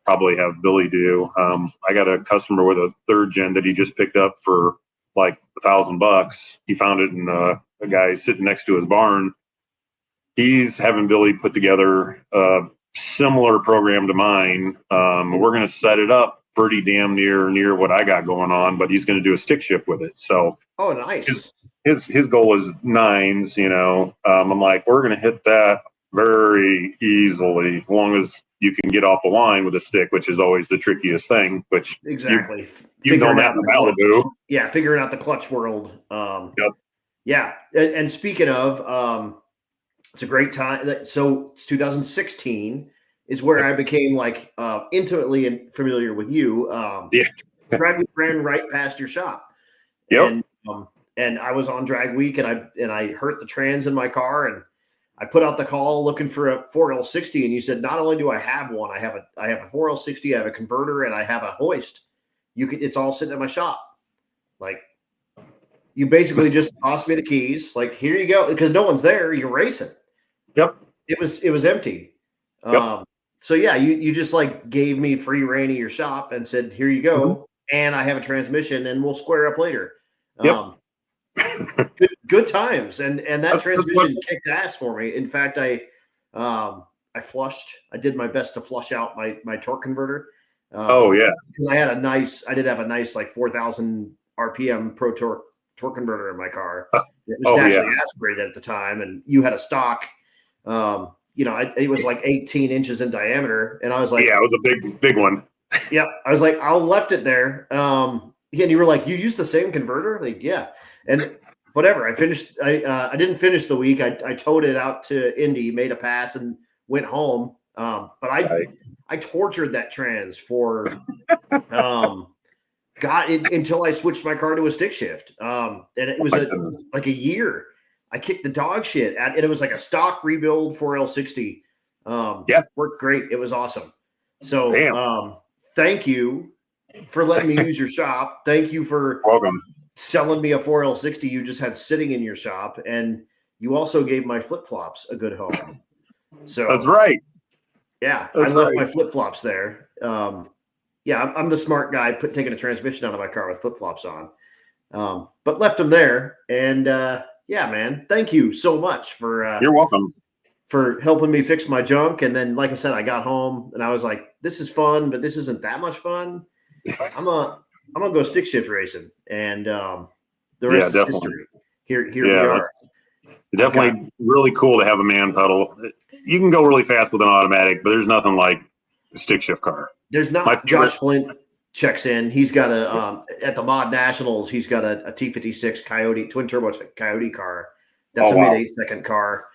probably have Billy do. I got a customer with a 3rd gen that he just picked up for like $1,000. He found it in a guy sitting next to his barn. He's having Billy put together a similar program to mine. We're going to set it up pretty damn near what I got going on, but he's going to do a stick shift with it. So, oh, nice. His goal is 9s. I'm like, we're going to hit that very easily, as long as you can get off the line with a stick, which is always the trickiest thing. Which exactly, you know that in Malibu. Yeah, figuring out the clutch world. Yeah, and speaking of, it's a great time. So it's 2016 is where I became like intimately familiar with you. Drag Week ran right past your shop. Yep. And I was on Drag Week, and I hurt the trans in my car, and I put out the call looking for a 4L60, and you said, not only do I have one, I have a 4L60, I have a converter, and I have a hoist. It's all sitting in my shop. Like, you basically just tossed me the keys. Like, here you go, because no one's there. You're racing. Yep. It was empty. Yep. So yeah, you just like gave me free reign of your shop and said, here you go, and I have a transmission, and we'll square up later. Yep. Good times, and that transmission kicked ass for me. In fact, I flushed. I did my best to flush out my torque converter. Because I did have a nice like 4,000 RPM Pro Torque converter in my car. It was naturally aspirated at the time, and you had a stock. It was like 18 inches in diameter, and I was like, yeah, it was a big one. Yeah, I was like, I'll left it there. And you were like, you used the same converter? Like, yeah, and whatever. I finished. I didn't finish the week. I towed it out to Indy, made a pass, and went home. But I tortured that trans for until I switched my car to a stick shift. And it was like a year. I kicked the dog shit and it was like a stock rebuild 4L60. Worked great. It was awesome. So thank you for letting me use your shop. Thank you for selling me a 4L60 you just had sitting in your shop, and you also gave my flip-flops a good home. So that's right. Yeah, I left my flip-flops there. I'm the smart guy taking a transmission out of my car with flip-flops on. But left them there, and man, thank you so much for you're welcome for helping me fix my junk. And then, like I said, I got home and I was like, this is fun, but this isn't that much fun. I'm gonna go stick shift racing, and the rest is history. Here we are. Definitely really cool to have a man pedal. You can go really fast with an automatic, but there's nothing like a stick shift car. There's not. Josh Flint checks in. He's got at the Mod Nationals, he's got a T56 Coyote twin turbo Coyote car. That's a mid 8-second car.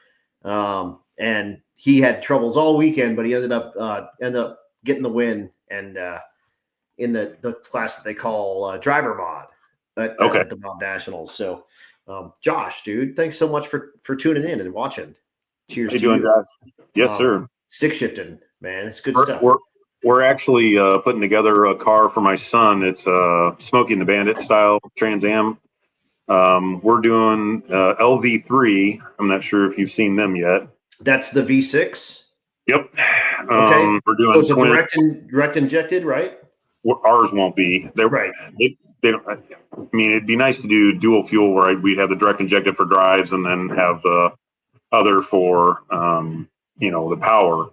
And he had troubles all weekend, but he ended up getting the win, and in the class that they call driver mod at the Mod Nationals. So Josh, dude, thanks so much for tuning in and watching. Cheers to you. Josh? Yes, sir. Stick shifting, man. It's good stuff. We're actually putting together a car for my son. It's Smokey and the Bandit style Trans Am. We're doing LV3. I'm not sure if you've seen them yet. That's the V6? Yep. Okay. We're doing so it's a direct injected, right? Ours won't be. They're right. They don't. I mean, it'd be nice to do dual fuel where we'd have the direct injected for drives and then have the other for the power.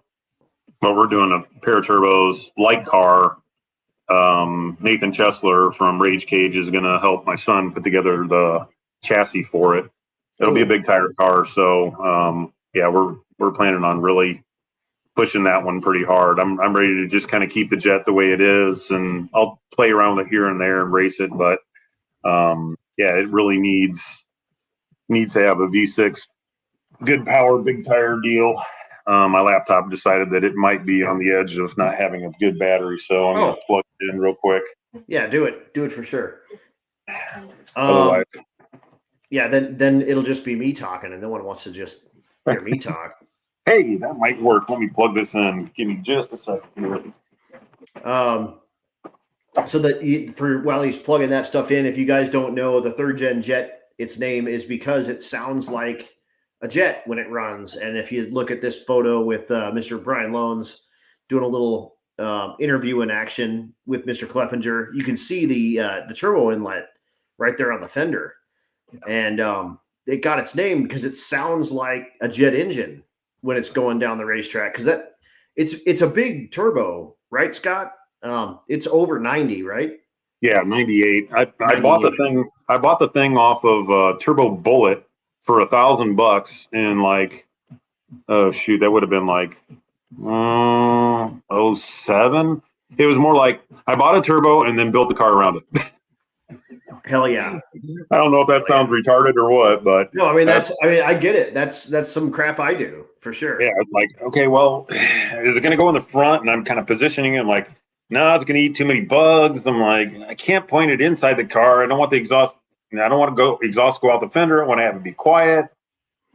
But we're doing a pair of turbos, light car. Nathan Chesler from Rage Cage is going to help my son put together the chassis for it. It'll be a big tire car, so we're planning on really pushing that one pretty hard. I'm ready to just kind of keep the jet the way it is, and I'll play around with it here and there and race it. But it really needs to have a V6, good power, big tire deal. My laptop decided that it might be on the edge of not having a good battery, so I'm going to plug it in real quick. Yeah, do it for sure. Otherwise, then it'll just be me talking, and no one wants to just hear me talk. Hey, that might work. Let me plug this in. Give me just a second. So that while he's plugging that stuff in, if you guys don't know, the third gen jet, its name is because it sounds like a jet when it runs. And if you look at this photo with Mr. Brian Loans doing a little interview in action with Mr. Klepinger, you can see the turbo inlet right there on the fender. And it got its name because it sounds like a jet engine when it's going down the racetrack. Because it's a big turbo, right, Scott? It's over 90, right? Yeah, 98. I bought the thing. I bought the thing off of Turbo Bullet for $1,000, and that would have been like 07. It was more like I bought a turbo and then built the car around it. Hell yeah. I don't know if that sounds retarded or what, but no, I mean I get it. That's some crap I do for sure. Yeah, it's like, okay, well, is it going to go in the front? And I'm kind of positioning it. I'm like, no, it's going to eat too many bugs. I'm like, I can't point it inside the car. I don't want the exhaust. I don't want to exhaust go out the fender. I want to have it be quiet.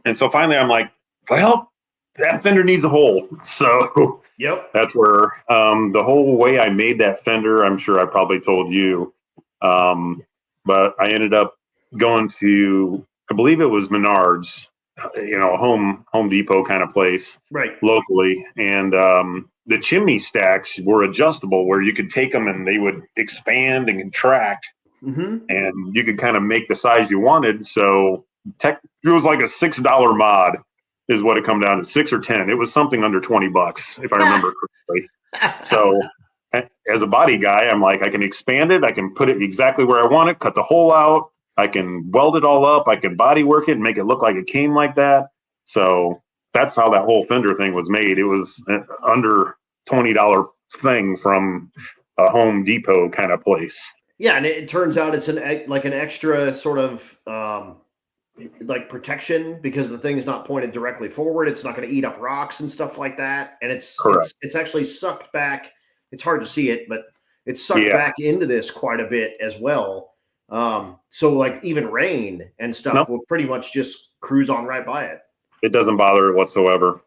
And so finally, I'm like, well, that fender needs a hole. So Yep. that's where the whole way I made that fender, I'm sure I probably told you, but I ended up going to, I believe it was Menards, a Home Depot kind of place, Right. locally, and the chimney stacks were adjustable, where you could take them and they would expand and contract, and you could kind of make the size you wanted. So it was like a $6 mod is what it come down to, 6 or 10. It was something under $20 if I remember correctly. So as a body guy, I'm like, I can expand it, I can put it exactly where I want it, cut the hole out, I can weld it all up, I can body work it and make it look like it came like that. So that's how that whole fender thing was made. It was an under $20 thing from a Home Depot kind of place. Yeah, and it turns out it's an extra sort of like protection, because the thing is not pointed directly forward. It's not going to eat up rocks and stuff like that. And it's actually sucked back. It's hard to see it, but it's sucked back into this quite a bit as well. So like even rain and stuff will pretty much just cruise on right by it. It doesn't bother it whatsoever.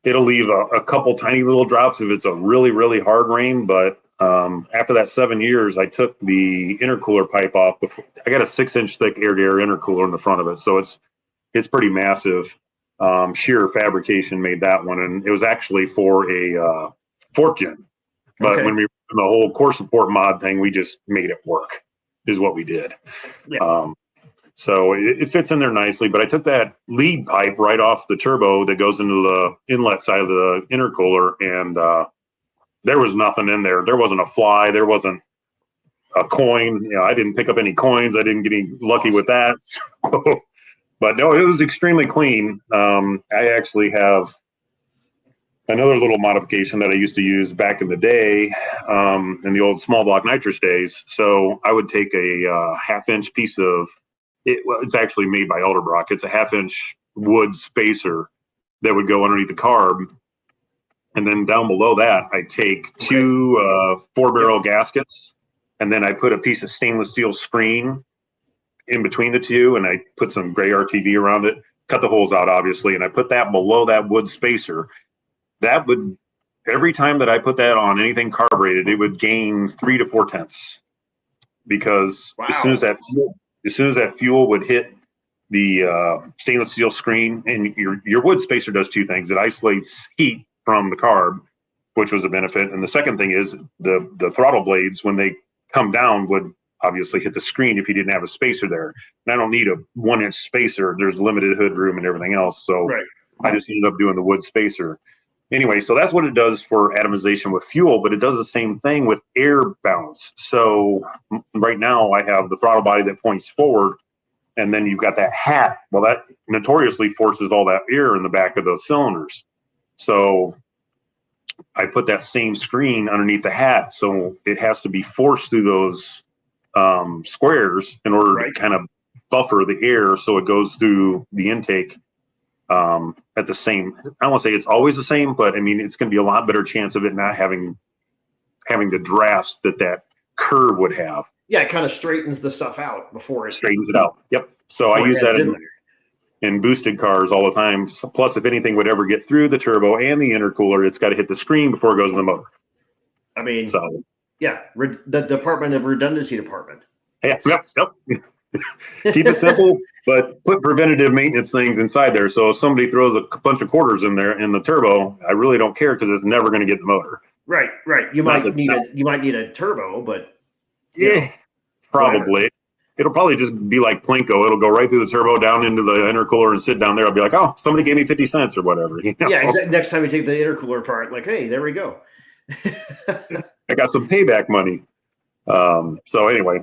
It'll leave a couple tiny little drops if it's a really, really hard rain. But after that 7 years, I took the intercooler pipe off. I got a 6-inch thick air-to-air intercooler in the front of it, so it's pretty massive. Sheer fabrication made that one, and it was actually for a fourth gen. But when we were in the whole core support mod thing, we just made it work, is what we did. Yeah. So it fits in there nicely, but I took that lead pipe right off the turbo that goes into the inlet side of the intercooler, and there was nothing in there. There wasn't a fly. There wasn't a coin. I didn't pick up any coins. I didn't get any lucky with that. So, but no, it was extremely clean. I actually have another little modification that I used to use back in the day, in the old small block nitrous days. So I would take a half-inch piece of it's actually made by Elderbrock. It's a half-inch wood spacer that would go underneath the carb. And then down below that, I take two 4-barrel gaskets, and then I put a piece of stainless steel screen in between the two, and I put some gray RTV around it, cut the holes out, obviously, and I put that below that wood spacer. That would, every time that I put that on anything carbureted, it would gain 3 to 4 tenths, because as soon as that fuel would hit the stainless steel screen, and your wood spacer does two things. It isolates heat from the carb, which was a benefit. And the second thing is the throttle blades, when they come down, would obviously hit the screen if you didn't have a spacer there. And I don't need a 1-inch spacer. There's limited hood room and everything else. So I just ended up doing the wood spacer. Anyway, so that's what it does for atomization with fuel, but it does the same thing with air balance. So right now I have the throttle body that points forward, and then you've got that hat. Well, that notoriously forces all that air in the back of those cylinders. So I put that same screen underneath the hat, so it has to be forced through those squares in order to kind of buffer the air, so it goes through the intake at the same. I don't want to say it's always the same, but I mean, it's going to be a lot better chance of it not having the drafts that curve would have. Yeah, it kind of straightens the stuff out before it straightens it out. Yep. So I use that in boosted cars all the time. So plus, if anything would ever get through the turbo and the intercooler, it's got to hit the screen before it goes in the motor. I mean, so yeah, the Department of Redundancy department. Yeah, yep. Keep it simple, but put preventative maintenance things inside there. So if somebody throws a bunch of quarters in there in the turbo, I really don't care, because it's never going to get the motor. Right. You might need a turbo, but probably. Whatever. It'll probably just be like Plinko. It'll go right through the turbo down into the intercooler and sit down there. I'll be like, oh, somebody gave me 50 cents or whatever. Yeah, exactly. Next time you take the intercooler apart, like, hey, there we go. I got some payback money. So anyway,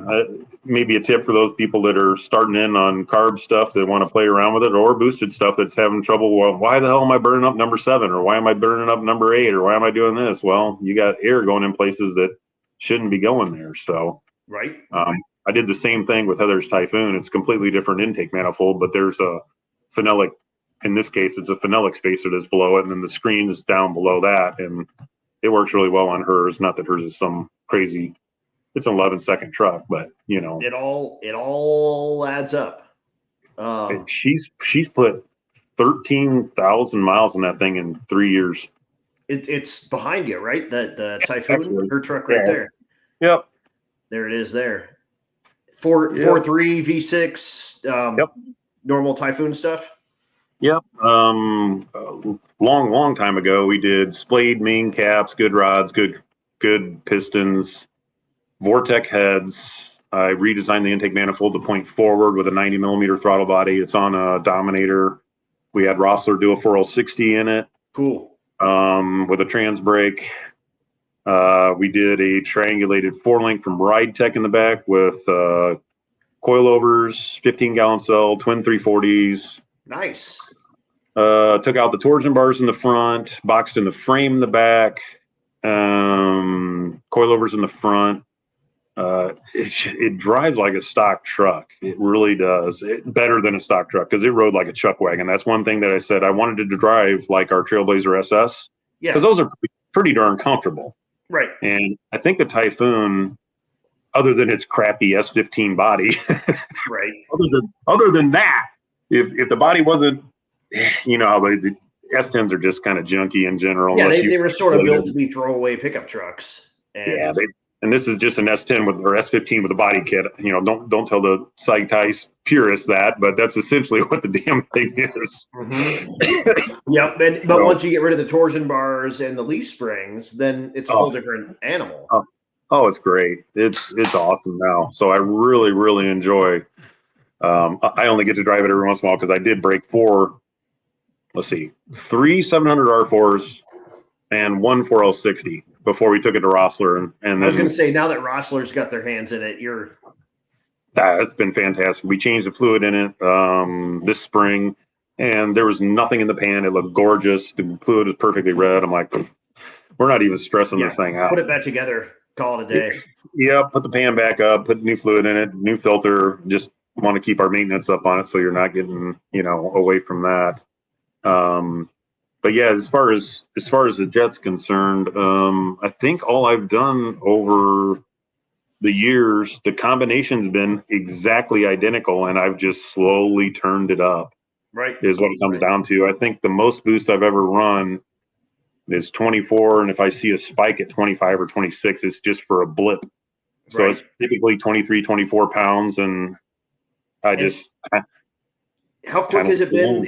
maybe a tip for those people that are starting in on carb stuff that want to play around with it, or boosted stuff that's having trouble. Well, why the hell am I burning up number 7, or why am I burning up number 8, or why am I doing this? Well, you got air going in places that shouldn't be going there. So I did the same thing with Heather's Typhoon. It's completely different intake manifold, but there's a phenolic. In this case, it's a phenolic spacer that's below it, and then the screen is down below that, and it works really well on hers. Not that hers is some crazy. It's an 11-second truck, but it all adds up. She's put 13,000 miles on that thing in 3 years. It's behind you, right? The Typhoon, Actually, her truck right there. Yep. There it is there. 4.3 V6, Yep. normal Typhoon stuff. Yep. Long time ago, we did splayed main caps, good rods, good pistons, Vortec heads. I redesigned the intake manifold to point forward with a 90 millimeter throttle body. It's on a Dominator. We had Rossler do a 4060 in it. Cool. With a trans brake. We did a triangulated 4-link from Ride Tech in the back with coilovers, 15-gallon cell, twin 340s. Nice. Took out the torsion bars in the front, boxed in the frame in the back, coilovers in the front. It drives like a stock truck. It really does. Better than a stock truck because it rode like a chuck wagon. That's one thing that I said I wanted it to drive like our Trailblazer SS. Yeah. Because those are pretty darn comfortable. Right. And I think the Typhoon, other than its crappy S15 body, right. Other than that, if the body wasn't, how the S10s are just kind of junky in general. Yeah, they were sort of built to be throwaway pickup trucks. And and this is just an S10 or S15 with a body kit. Don't tell the Saitais purists that, but that's essentially what the damn thing is. Mm-hmm. Yep. But once you get rid of the torsion bars and the leaf springs, then it's a whole different animal. Oh, it's great. It's awesome now. So I really, really enjoy. I only get to drive it every once in a while because I did break 3 700 R4s and 1 4L60 before we took it to Rossler. And then, I was going to say, now that Rossler's got their hands in it, it's been fantastic. We changed the fluid in it this spring, and there was nothing in the pan. It looked gorgeous. The fluid was perfectly red. I'm like, we're not even stressing this thing out. Put it back together. Call it a day. Yeah, put the pan back up, put new fluid in it, new filter. Just want to keep our maintenance up on it so you're not getting, away from that. But yeah, as far as the jet's concerned, I think all I've done over the years, the combination's been exactly identical, and I've just slowly turned it up. Right, is what it comes down to. I think the most boost I've ever run is 24, and if I see a spike at 25 or 26, it's just for a blip. So it's typically 23, 24 pounds, and how quick has it been?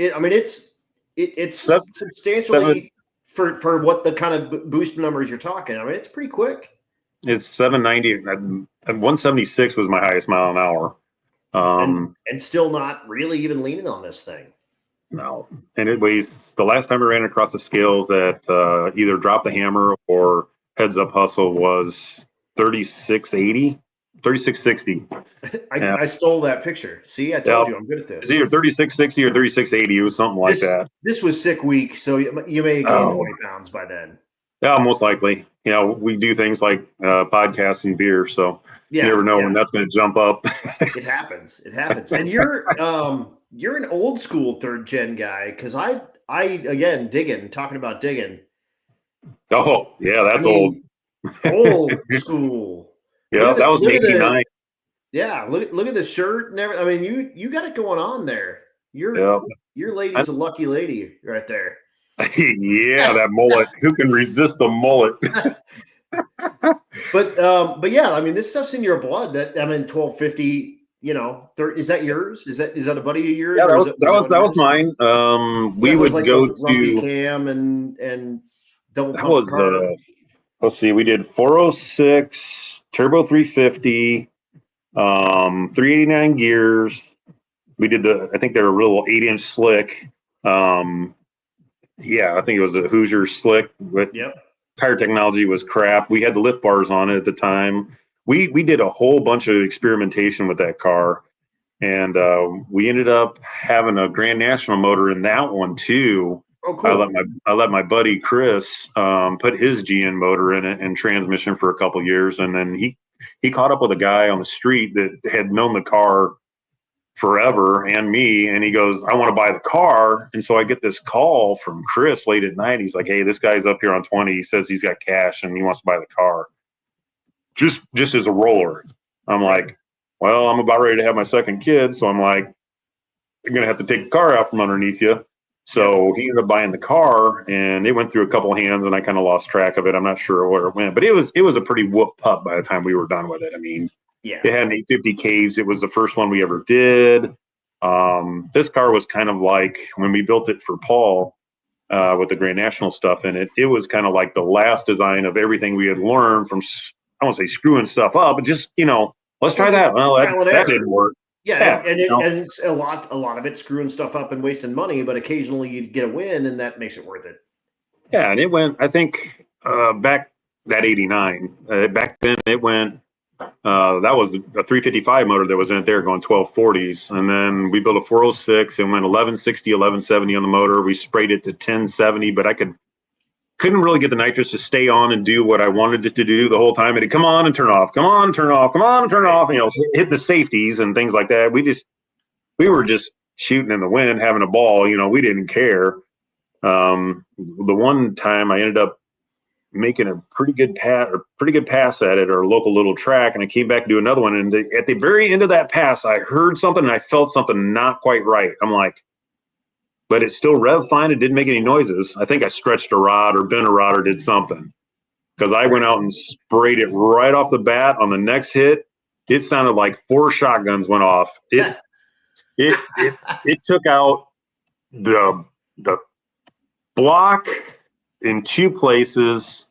It's substantially for what the kind of boost numbers you're talking. It's pretty quick. It's 790 and 176 was my highest mile an hour. And still not really even leaning on this thing. No. And it weighs, the last time I ran across the scales at either Drop the Hammer or Heads Up Hustle was 3680. 3660. I stole that picture. See, I told you I'm good at this. It's either 3660 or 3680. It was something like that. This was sick week, so you may have gained 20 pounds by then. Yeah, most likely. We do things like podcasts and beer, so you never know when that's going to jump up. It happens. And you're an old school third gen guy because I again talking about digging. Oh yeah, that's old. Old school. Yeah, that was 89. Look at the shirt and everything. You got it going on there. Your lady's a lucky lady right there. Yeah, that mullet. Who can resist the mullet? But yeah, this stuff's in your blood. 1250. Is that yours? Is that a buddy of yours? Yeah, that was mine. We would go to cam and double. That was let's see. We did 406 turbo 350, 389 gears. We did I think they were a real 8-inch slick. Yeah, I think it was a Hoosier slick, but tire technology was crap. We had the lift bars on it at the time. We did a whole bunch of experimentation with that car, and we ended up having a Grand National motor in that one too. Oh, cool. I let my buddy Chris put his GN motor in it and transmission for a couple years, and then he caught up with a guy on the street that had known the car forever and me, and he goes, I want to buy the car. And so I get this call from Chris late at night. He's like, hey, this guy's up here on 20. He says he's got cash and he wants to buy the car just as a roller. I'm like, well, I'm about ready to have my second kid, so I'm like, I'm gonna have to take the car out from underneath you. So he ended up buying the car, and it went through a couple hands, and I kind of lost track of it. I'm not sure where it went, but it was a pretty whoop pup by the time we were done with it. I mean, it had an 850 caves. It was the first one we ever did. This car was kind of like when we built it for Paul with the Grand National stuff in it. It was kind of like the last design of everything we had learned from. I won't say screwing stuff up, but just let's try that. Well, that didn't work. Yeah, and it's a lot of it screwing stuff up and wasting money, but occasionally you get a win, and that makes it worth it. Yeah, and it went. I think back that '89. Back then, it went. That was a 355 motor that was in it there, going 1240s, and then we built a 406 and went 1160, 1170 on the motor. We sprayed it to 1070, but I couldn't really get the nitrous to stay on and do what I wanted it to do the whole time. It'd come on and turn off, come on, turn off, come on, turn off, and, hit the safeties and things like that. We were just shooting in the wind, having a ball. We didn't care. The one time I ended up making a pretty good pass at it, or a local little track, and I came back to do another one. And at the very end of that pass, I heard something and I felt something not quite right. I'm like, but it still revved fine. It didn't make any noises. I think I stretched a rod or bent a rod or did something, because I went out and sprayed it right off the bat. On the next hit, it sounded like 4 shotguns went off. It took out the block in 2 places,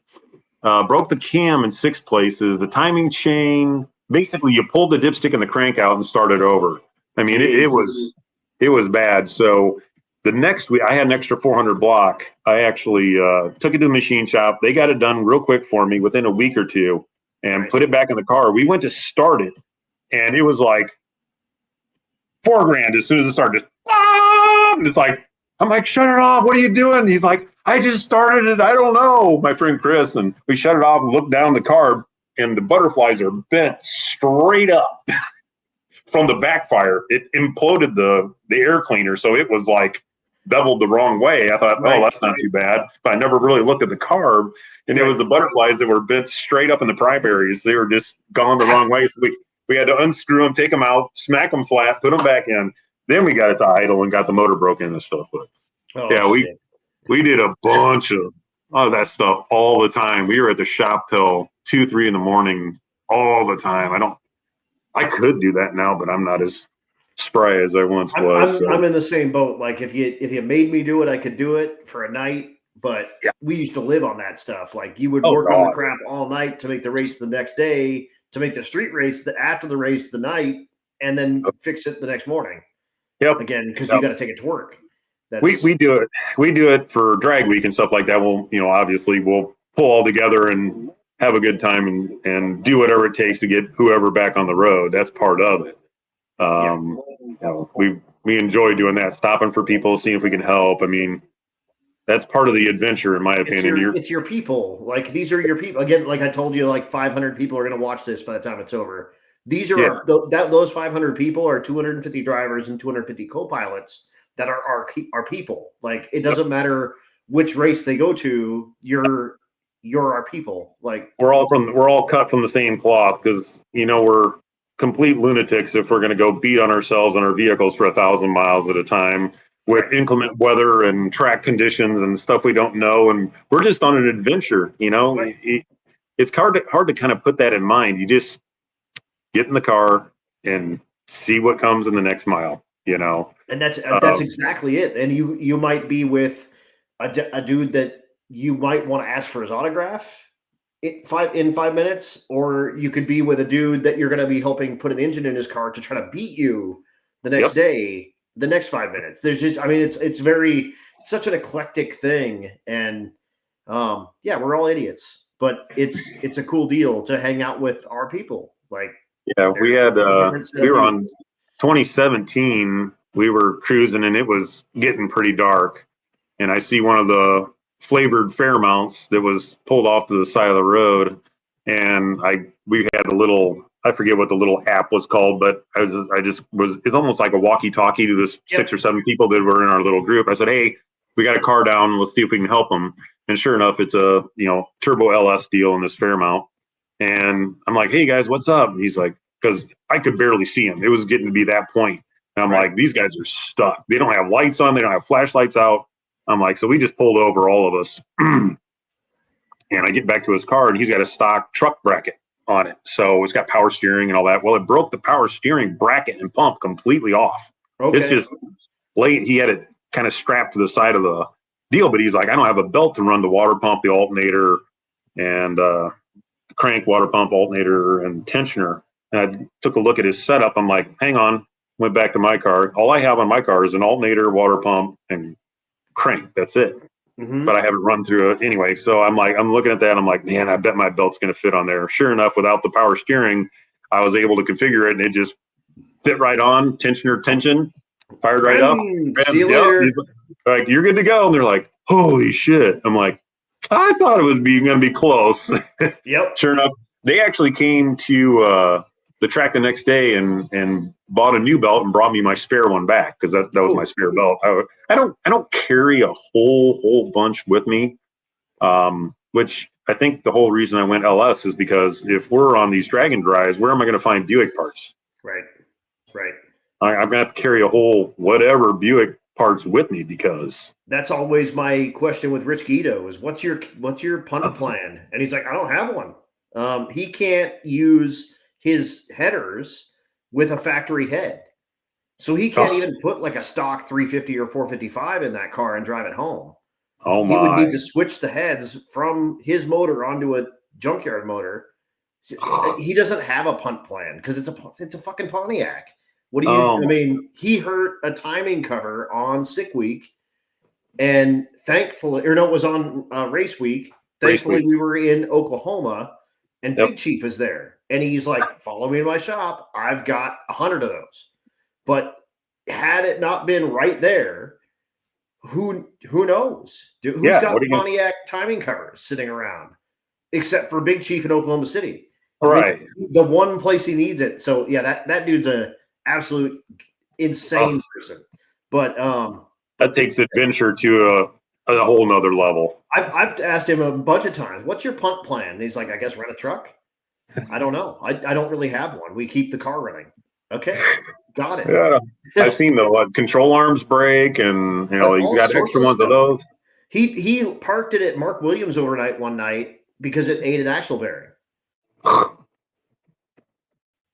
broke the cam in 6 places, the timing chain. Basically, you pulled the dipstick and the crank out and started over. I mean, it was bad. So the next week, I had an extra 400 block. I actually took it to the machine shop. They got it done real quick for me within a week or two, and put it back in the car. We went to start it, and it was like $4,000 as soon as it started. Just, and it's like, I'm like, shut it off. What are you doing? He's like, I just started it. I don't know. My friend Chris, and we shut it off and looked down the car, and the butterflies are bent straight up from the backfire. It imploded the air cleaner, so it was like beveled the wrong way. I thought, oh, that's not too bad. But I never really looked at the carb, and it was the butterflies that were bent straight up in the primaries. They were just gone the wrong way. So we had to unscrew them, take them out, smack them flat, put them back in. Then we got it to idle and got the motor broken and stuff. But we did a bunch of that stuff all the time. We were at the shop till 2, 3 in the morning all the time. I could do that now, but I'm not as spry as I once was. I'm in the same boat. Like if you made me do it, I could do it for a night. But we used to live on that stuff. Like you would work on the crap all night to make the race the next day, to make the street race after the race the night, and then fix it the next morning. Yep. Again, because you got to take it to work. We do it. We do it for drag week and stuff like that. We'll obviously we'll pull all together and have a good time and do whatever it takes to get whoever back on the road. That's part of it. We enjoy doing that, stopping for people, seeing if we can help. I mean, that's part of the adventure, in my opinion. It's your people. Like these are your people. Again, like I told you, like 500 people are going to watch this by the time it's over. These are those 500 people are 250 drivers and 250 co-pilots that are our people. Like it doesn't matter which race they go to. You're our people. Like we're all cut from the same cloth, because we're complete lunatics if we're going to go beat on ourselves and our vehicles for 1,000 miles at a time with inclement weather and track conditions and stuff we don't know, and we're just on an adventure. It's hard to kind of put that in mind. You just get in the car and see what comes in the next mile. And that's exactly it. And you might be with a dude that you might want to ask for his autograph in 5 minutes, or you could be with a dude that you're going to be helping put an engine in his car to try to beat you the next day, the next 5 minutes. There's just, it's such an eclectic thing. And we're all idiots, but it's a cool deal to hang out with our people. Like, we were on 2017, we were cruising and it was getting pretty dark, and I see one of the flavored Fairmounts that was pulled off to the side of the road, and we had a little, I forget what the little app was called, but it's almost like a walkie-talkie to the 6 or 7 people that were in our little group. I said, hey, we got a car down, let's see if we can help them. And sure enough, it's a turbo LS deal in this Fairmount, and I'm like, hey guys, what's up? And he's like, because I could barely see him, it was getting to be that point. And I'm like, these guys are stuck. They don't have lights on. They don't have flashlights out. I'm like, so we just pulled over, all of us. And I get back to his car, and he's got a stock truck bracket on it. So it's got power steering and all that. Well, it broke the power steering bracket and pump completely off. Okay. It's just late. He had it kind of strapped to the side of the deal, but he's like, I don't have a belt to run the water pump, the alternator, and the crank, water pump, alternator, and tensioner. And I took a look at his setup. I'm like, hang on. Went back to my car. All I have on my car is an alternator, water pump, and crank. That's it. Mm-hmm. But I haven't run through it anyway. So I'm like, I'm looking at that. I'm like, man, I bet my belt's going to fit on there. Sure enough, without the power steering, I was able to configure it, and it just fit right on. Tensioner tension, fired right up. See you later. He's like, you're good to go. And they're like, holy shit. I'm like, I thought it was going to be close. Yep. Sure enough, they actually came to the track the next day and bought a new belt and brought me my spare one back, because that was my spare belt. I don't carry a whole bunch with me, which I think the whole reason I went LS is because if we're on these dragon drives, where am I going to find Buick parts? Right. I'm going to have to carry a whole whatever Buick parts with me, because that's always my question with Rich Guido is what's your punt plan? And he's like, I don't have one. He can't use his headers with a factory head. So he can't even put like a stock 350 or 455 in that car and drive it home. Oh he would my. need to switch the heads from his motor onto a junkyard motor. He doesn't have a punt plan because it's a fucking Pontiac. What do you? I mean, he hurt a timing cover on sick week, and thankfully, or no, it was on race week. Thankfully, we were in Oklahoma, and Big Chief is there, and he's like, "Follow me in my shop. I've got 100 of those." But had it not been right there, who knows? Who's got Pontiac timing covers sitting around, except for Big Chief in Oklahoma City? Right. The one place he needs it. So yeah, that dude's a absolute insane person. But that takes adventure to a whole nother level. I've asked him a bunch of times, what's your punt plan? And he's like, I guess rent a truck. I don't know. I don't really have one. We keep the car running. Okay. Got it. Yeah. I've seen the control arms break, and he's got extra ones of those. He parked it at Mark Williams overnight one night because it ate an axle bearing.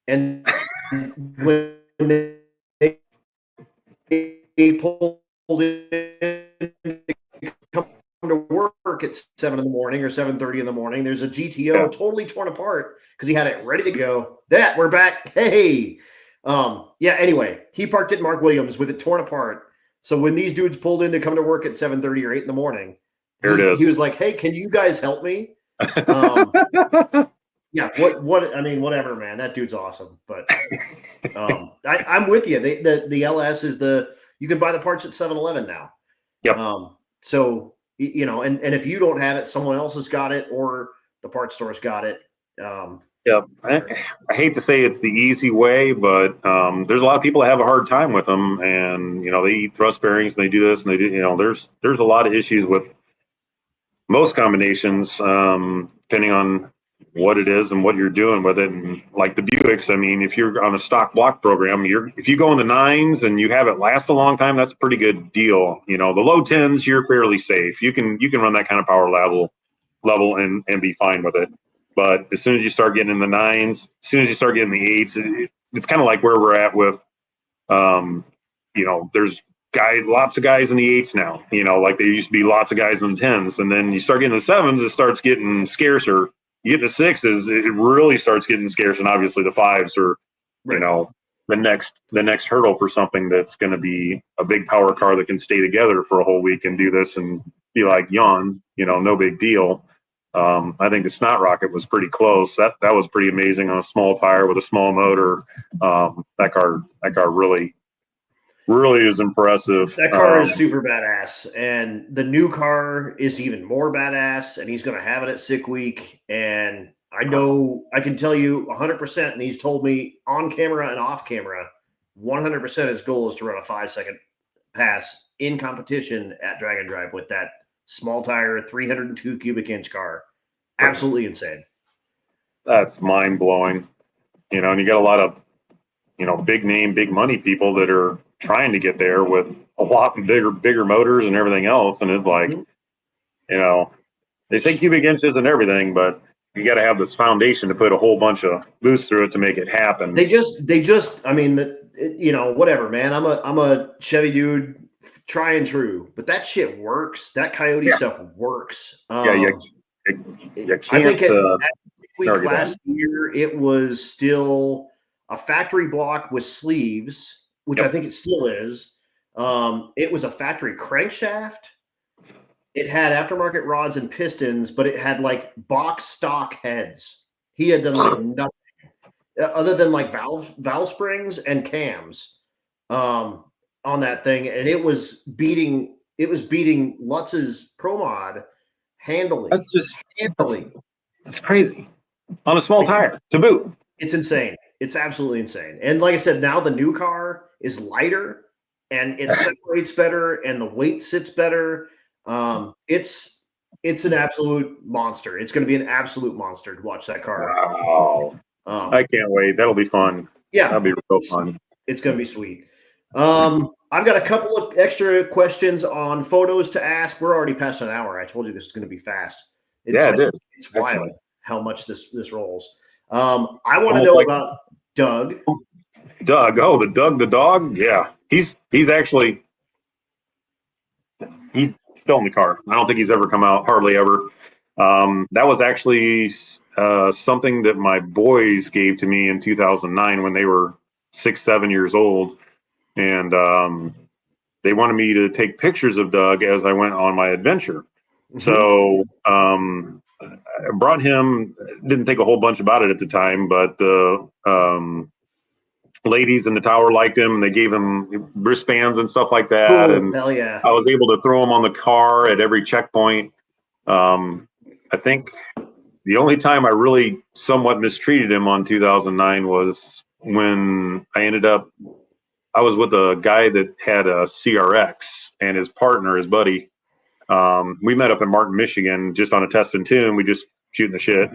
And when they pulled in to come to work at 7 in the morning or 7:30 in the morning, there's a GTO totally torn apart because he had it ready to go. We're back. Hey. Anyway, he parked it at Mark Williams with it torn apart. So when these dudes pulled in to come to work at 7:30 or 8 in the morning, he was like, hey, can you guys help me? Yeah, I mean, whatever, man. That dude's awesome. But I'm with you. The LS is you can buy the parts at 7-Eleven now. Yep. So and if you don't have it, someone else has got it, or the parts store's got it. Yeah, I hate to say it's the easy way, but there's a lot of people that have a hard time with them, and they eat thrust bearings, and they do this, and they do. There's a lot of issues with most combinations, depending on what it is and what you're doing with it. And like the Buicks, I mean, if you're on a stock block program, if you go in the 9s and you have it last a long time, that's a pretty good deal. The low 10s, you're fairly safe. You can run that kind of power level and be fine with it. But as soon as you start getting in the 9s, as soon as you start getting the 8s, it's kind of like where we're at with, there's lots of guys in the 8s now. Like there used to be lots of guys in the 10s, and then you start getting the 7s, it starts getting scarcer. You get the 6s, it really starts getting scarce, and obviously the 5s are, the next hurdle for something that's going to be a big power car that can stay together for a whole week and do this and be like yawn, no big deal. I think the Snot Rocket was pretty close. That was pretty amazing on a small tire with a small motor. That car really is impressive. That car is super badass, and the new car is even more badass. And he's going to have it at sick week. And I know I can tell you 100%. And he's told me on camera and off camera, 100% his goal is to run a 5-second pass in competition at Dragon Drive with that small tire, 302 cubic inch car. Absolutely insane. That's mind blowing. And you got a lot of big name, big money people that are trying to get there with a lot bigger motors and everything else. And it's like, they say cubic inches and everything, but you got to have this foundation to put a whole bunch of boost through it to make it happen. I mean, whatever, man. I'm a Chevy dude, try and true, but that shit works. That Coyote stuff works. You can't. I think at week last year, it was still a factory block with sleeves, which I think it still is. It was a factory crankshaft. It had aftermarket rods and pistons, but it had like box stock heads. He had done like nothing other than like valve springs and cams on that thing, and it was beating Lutz's Pro Mod handily. That's just handily. It's crazy on a small tire to boot. It's insane. It's absolutely insane. And like I said, now the new car is lighter and it separates better and the weight sits better. It's an absolute monster. It's going to be an absolute monster to watch that car. Wow. I can't wait. That'll be fun. Yeah. That'll be real fun. It's going to be sweet. I've got a couple of extra questions on photos to ask. We're already past an hour. I told you this is going to be fast. It is. It's wild how much this rolls. I want to know about Doug. Doug. Oh, the dog. Yeah. He's still in the car. I don't think he's ever come out, hardly ever. That was actually something that my boys gave to me in 2009 when they were 6, 7 years old. And they wanted me to take pictures of Doug as I went on my adventure. Mm-hmm. So I brought him, didn't think a whole bunch about it at the time, but the ladies in the tower liked him and they gave him wristbands and stuff like that. Cool. And hell yeah. I was able to throw him on the car at every checkpoint. I think the only time I really somewhat mistreated him on 2009 was when I was with a guy that had a CRX and his partner, his buddy. We met up in Martin, Michigan, just on a test and tune. We just shooting the shit,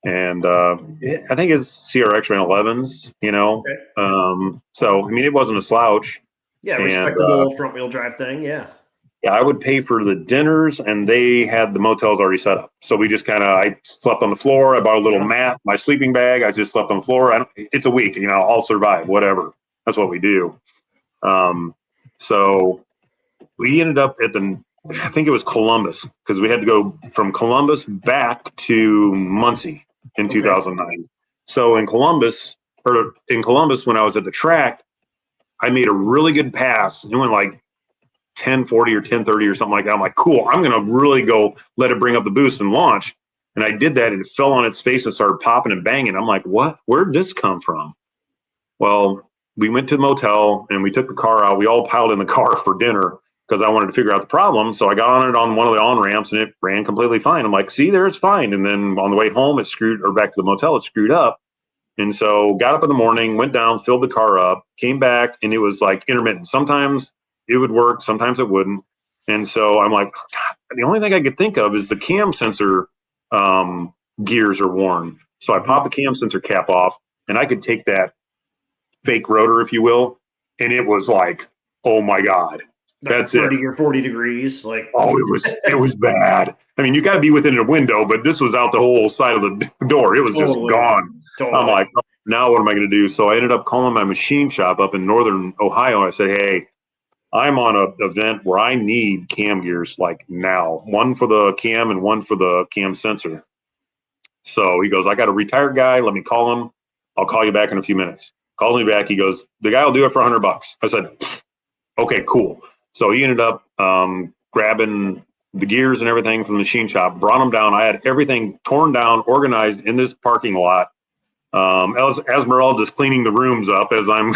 and I think his CRX ran 11s, Okay. So, I mean, it wasn't a slouch. Yeah, respectable front wheel drive thing. Yeah. Yeah, I would pay for the dinners and they had the motels already set up. So we just I slept on the floor. I bought a little mat, my sleeping bag. I just slept on the floor. It's a week, I'll survive, whatever. That's what we do. So we ended up I think it was Columbus, because we had to go from Columbus back to Muncie in 2009. So in Columbus, when I was at the track, I made a really good pass. It went like 1040 or 1030 or something like that. I'm like, cool, I'm going to really go let it bring up the boost and launch. And I did that and it fell on its face and started popping and banging. I'm like, what? Where'd this come from? Well, we went to the motel and we took the car out. We all piled in the car for dinner because I wanted to figure out the problem. So I got on it on one of the on-ramps and it ran completely fine. I'm like, see, there, it's fine. And then on the way home, back to the motel, it screwed up. And so got up in the morning, went down, filled the car up, came back, and it was like intermittent. Sometimes it would work, sometimes it wouldn't. And so I'm like, God, the only thing I could think of is the cam sensor gears are worn. So I popped the cam sensor cap off and I could take that fake rotor, if you will. And it was like, oh my God, that's 30 or 40 degrees. Like, oh, it was bad. I mean, you got to be within a window, but this was out the whole side of the door. It was just gone. Totally. I'm like, oh, now what am I going to do? So I ended up calling my machine shop up in Northern Ohio. I said, hey, I'm on an event where I need cam gears like now, one for the cam and one for the cam sensor. So he goes, I got a retired guy. Let me call him. I'll call you back in a few minutes. Calls me back. He goes, the guy will do it for $100. I said, okay, cool. So he ended up grabbing the gears and everything from the machine shop, brought them down. I had everything torn down, organized in this parking lot. Esmeralda's cleaning the rooms up as I'm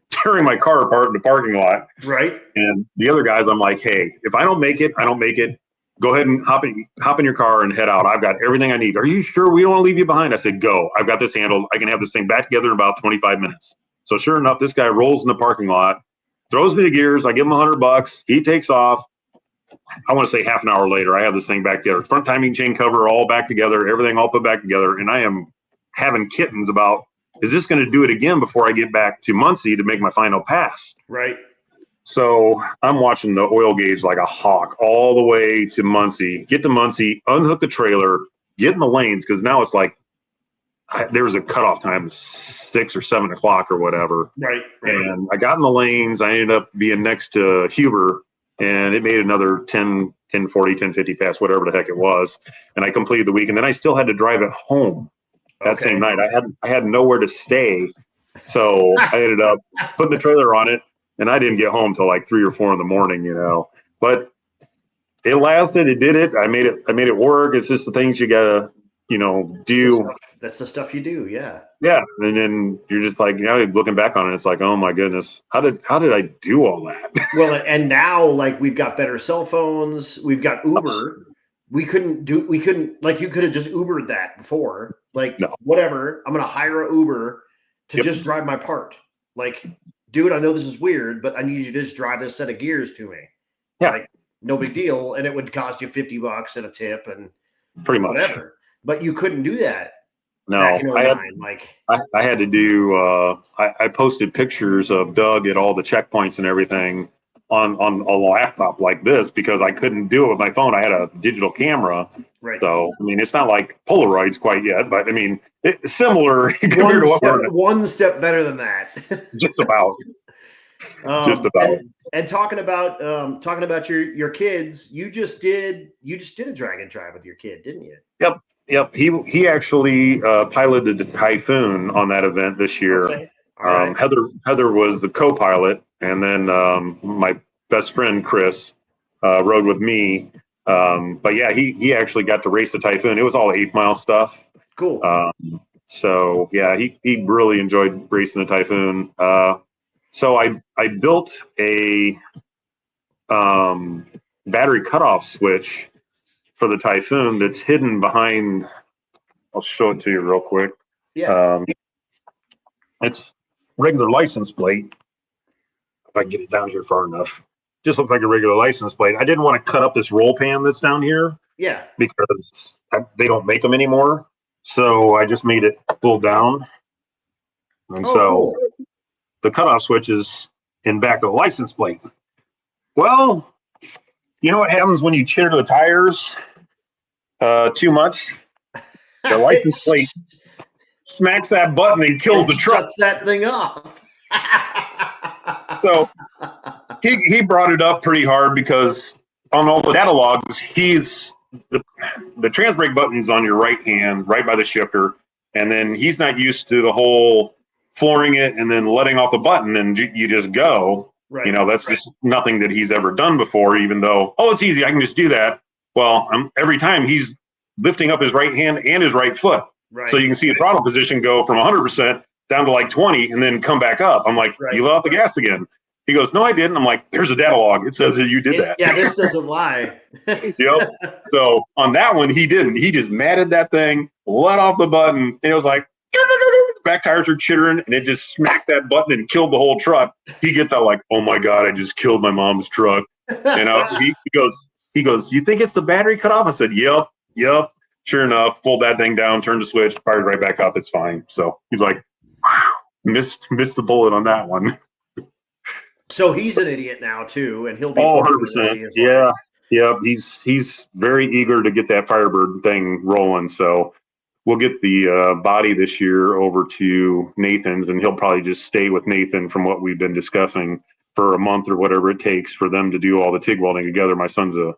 tearing my car apart in the parking lot. Right. And the other guys, I'm like, hey, if I don't make it, I don't make it. Go ahead and hop in your car and head out. I've got everything I need. Are you sure we don't want to leave you behind? I said, go. I've got this handled. I can have this thing back together in about 25 minutes. So sure enough, this guy rolls in the parking lot, throws me the gears. I give him $100. He takes off. I want to say half an hour later, I have this thing back together. Front timing chain cover all back together, everything all put back together. And I am having kittens about is this going to do it again before I get back to Muncie to make my final pass? Right. So I'm watching the oil gauge like a hawk all the way to Muncie, get to Muncie, unhook the trailer, get in the lanes, because now it's like there was a cutoff time, 6 or 7 o'clock or whatever. Right. And I got in the lanes. I ended up being next to Huber, and it made another 10, 1040, 1050 pass, whatever the heck it was. And I completed the week. And then I still had to drive it home that same night. I had nowhere to stay. So I ended up putting the trailer on it, and I didn't get home till like 3 or 4 in the morning, but it lasted. It did it. I made it work. It's just the things you gotta, do. That's the stuff you do. Yeah. Yeah. And then you're just like, looking back on it, it's like, oh my goodness, how did I do all that? Well, and now like we've got better cell phones. We've got Uber. We couldn't like you could have just Ubered that before. Like whatever. I'm gonna hire an Uber to just drive my part. Like, dude, I know this is weird, but I need you to just drive this set of gears to me. Yeah. Like, no big deal. And it would cost you $50 and a tip and pretty much whatever. But you couldn't do that. No, back in 09. I had to do, I posted pictures of Doug at all the checkpoints and everything on a laptop like this because I couldn't do it with my phone. I had a digital camera. Right. So, I mean, it's not like Polaroids quite yet, but I mean, it's similar compared to what one step better than that. Just about. Just about. And talking about your kids, you just did a drag and drive with your kid, didn't you? Yep. He actually piloted the Typhoon on that event this year. Okay. All right. Heather was the co-pilot, and then my best friend Chris rode with me. But yeah, he actually got to race the Typhoon. It was all 8-mile stuff. Cool. So yeah, he really enjoyed racing the Typhoon. So I built a battery cutoff switch for the Typhoon that's hidden behind. I'll show it to you real quick. Yeah. It's regular license plate. If I can get it down here far enough. Just looks like a regular license plate. I didn't want to cut up this roll pan that's down here. Yeah. Because they don't make them anymore. So I just made it pull down. And cool. The cutoff switch is in back of the license plate. Well, you know what happens when you chitter the tires too much? The license plate smacks that button and kills the truck. Shuts that thing off. So he brought it up pretty hard because on all the data logs, he's the trans brake button's on your right hand, right by the shifter, and then he's not used to the whole flooring it and then letting off the button and you just go. Right. That's just nothing that he's ever done before, even though, it's easy, I can just do that. Well, every time he's lifting up his right hand and his right foot. Right. So you can see the throttle position go from 100% down to like 20 and then come back up. I'm like, you let off the gas again. He goes, no, I didn't. I'm like, there's a data log. It says that you did that. Yeah, this doesn't lie. Yep. So on that one, he didn't. He just matted that thing, let off the button, and it was like, back tires are chittering, and it just smacked that button and killed the whole truck. He gets out like, oh my God, I just killed my mom's truck. He goes, you think it's the battery cut off? I said, yep. Sure enough, pulled that thing down, turned the switch, fired right back up. It's fine. So he's like, wow, missed the bullet on that one. So he's an idiot now too, and he'll be 100%. Yeah. He's very eager to get that Firebird thing rolling. So we'll get the body this year over to Nathan's, and he'll probably just stay with Nathan from what we've been discussing for a month or whatever it takes for them to do all the TIG welding together. My son's a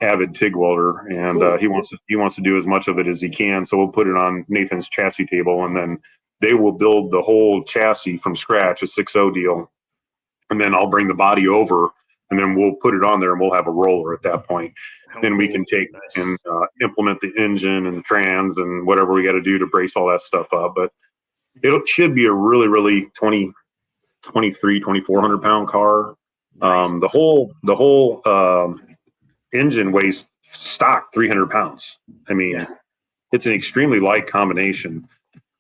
avid TIG welder, and cool. he wants to do as much of it as he can. So we'll put it on Nathan's chassis table, and then they will build the whole chassis from scratch, a 6.0 deal. And then I'll bring the body over, and then we'll put it on there, and we'll have a roller at that point. Then we can take and implement the engine and the trans and whatever we got to do to brace all that stuff up. But it should be a really, really 2,400 pound car. Nice. The whole engine weighs stock 300 pounds. I mean, It's an extremely light combination.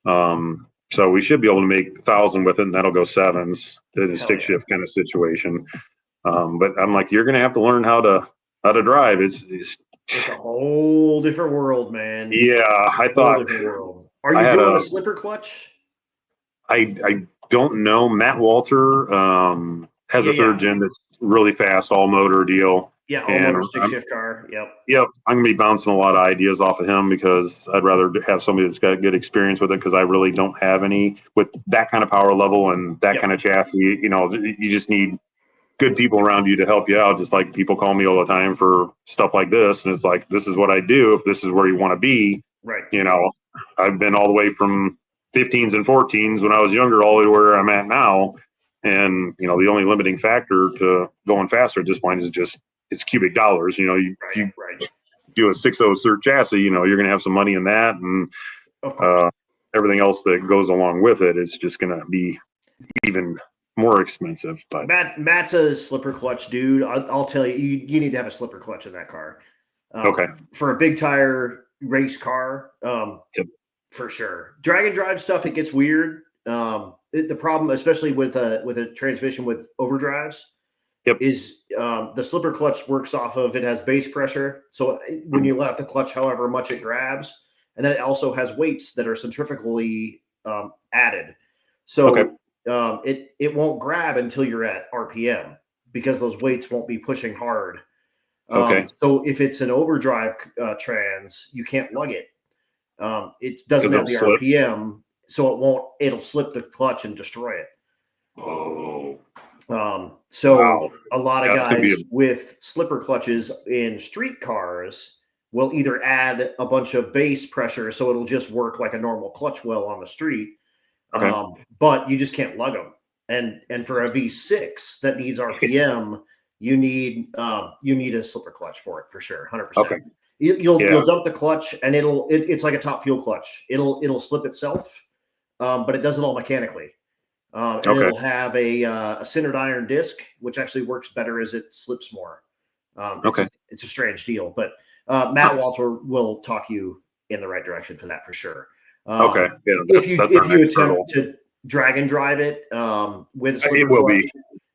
So we should be able to make 1,000 with it, and that'll go sevens in a stick shift kind of situation. But I'm like, you're going to have to learn how to drive. It's a whole different world, man. Yeah, I thought. Are you doing a slipper clutch? I don't know. Matt Walter has a third gen that's really fast, all motor deal. Yeah, all and motor stick shift car. Yep, I'm gonna be bouncing a lot of ideas off of him because I'd rather have somebody that's got good experience with it because I really don't have any with that kind of power level and that kind of chassis. You know, you just need good people around you to help you out. Just like people call me all the time for stuff like this, and it's like this is what I do. If this is where you want to be, right? You know, I've been all the way from 15s and 14s when I was younger all the way where I'm at now. And, you know, the only limiting factor to going faster at this point is just it's cubic dollars. You know, you do a 6.0 cert chassis, you know, you're going to have some money in that. And of course, everything else that goes along with it is just going to be even more expensive. But Matt's a slipper clutch dude. I'll tell you, you need to have a slipper clutch in that car. Okay. For a big tire race car, for sure. Drag and drive stuff, it gets weird. The problem, especially with a transmission with overdrives, is the slipper clutch works off of, it has base pressure. So when you let out the clutch, however much it grabs, and then it also has weights that are centrifugally added. So it won't grab until you're at RPM because those weights won't be pushing hard. So if it's an overdrive trans, you can't lug it. It doesn't have the RPM, so it'll slip the clutch and destroy it. A lot of guys with slipper clutches in street cars will either add a bunch of base pressure, so it'll just work like a normal clutch well on the street. But you just can't lug them. And for a V6 that needs RPM, you need a slipper clutch for it for sure, 100%. You'll dump the clutch and it's like a top fuel clutch. It'll slip itself, but it does it all mechanically. And it'll have a centered iron disc, which actually works better as it slips more. It's a strange deal, but Matt Walter will talk you in the right direction for that for sure. If you attempt to drag and drive it with a slipper clutch,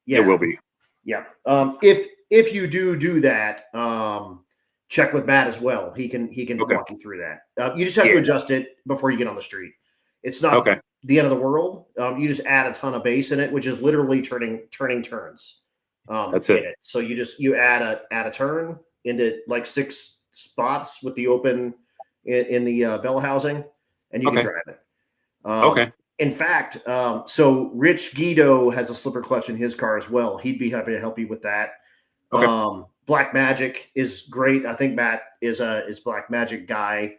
it will be. Yeah. If you do that, check with Matt as well. He can walk you through that. You just have to adjust it before you get on the street. It's not the end of the world. You just add a ton of bass in it, which is literally turning turns. That's it. So you add a turn into like 6 spots with the open in the bell housing, and you can drive it. In fact, so Rich Guido has a slipper clutch in his car as well. He'd be happy to help you with that. Black Magic is great. I think Matt is Black Magic guy.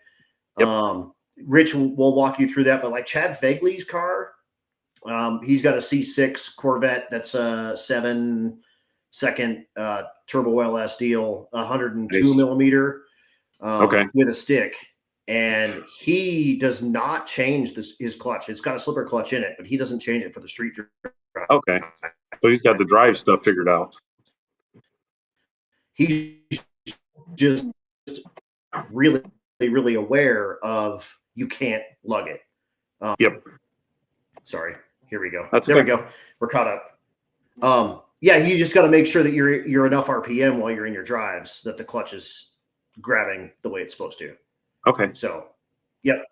Rich will walk you through that, but like Chad Fegley's car, he's got a C6 Corvette that's a 7-second turbo LS deal, 102 millimeter with a stick. And he does not change his clutch. It's got a slipper clutch in it, but he doesn't change it for the street drive. So he's got the drive stuff figured out. He's just really, really aware of you can't lug it. Sorry. Here we go. We go. We're caught up. You just got to make sure that you're enough RPM while you're in your drives that the clutch is grabbing the way it's supposed to. So,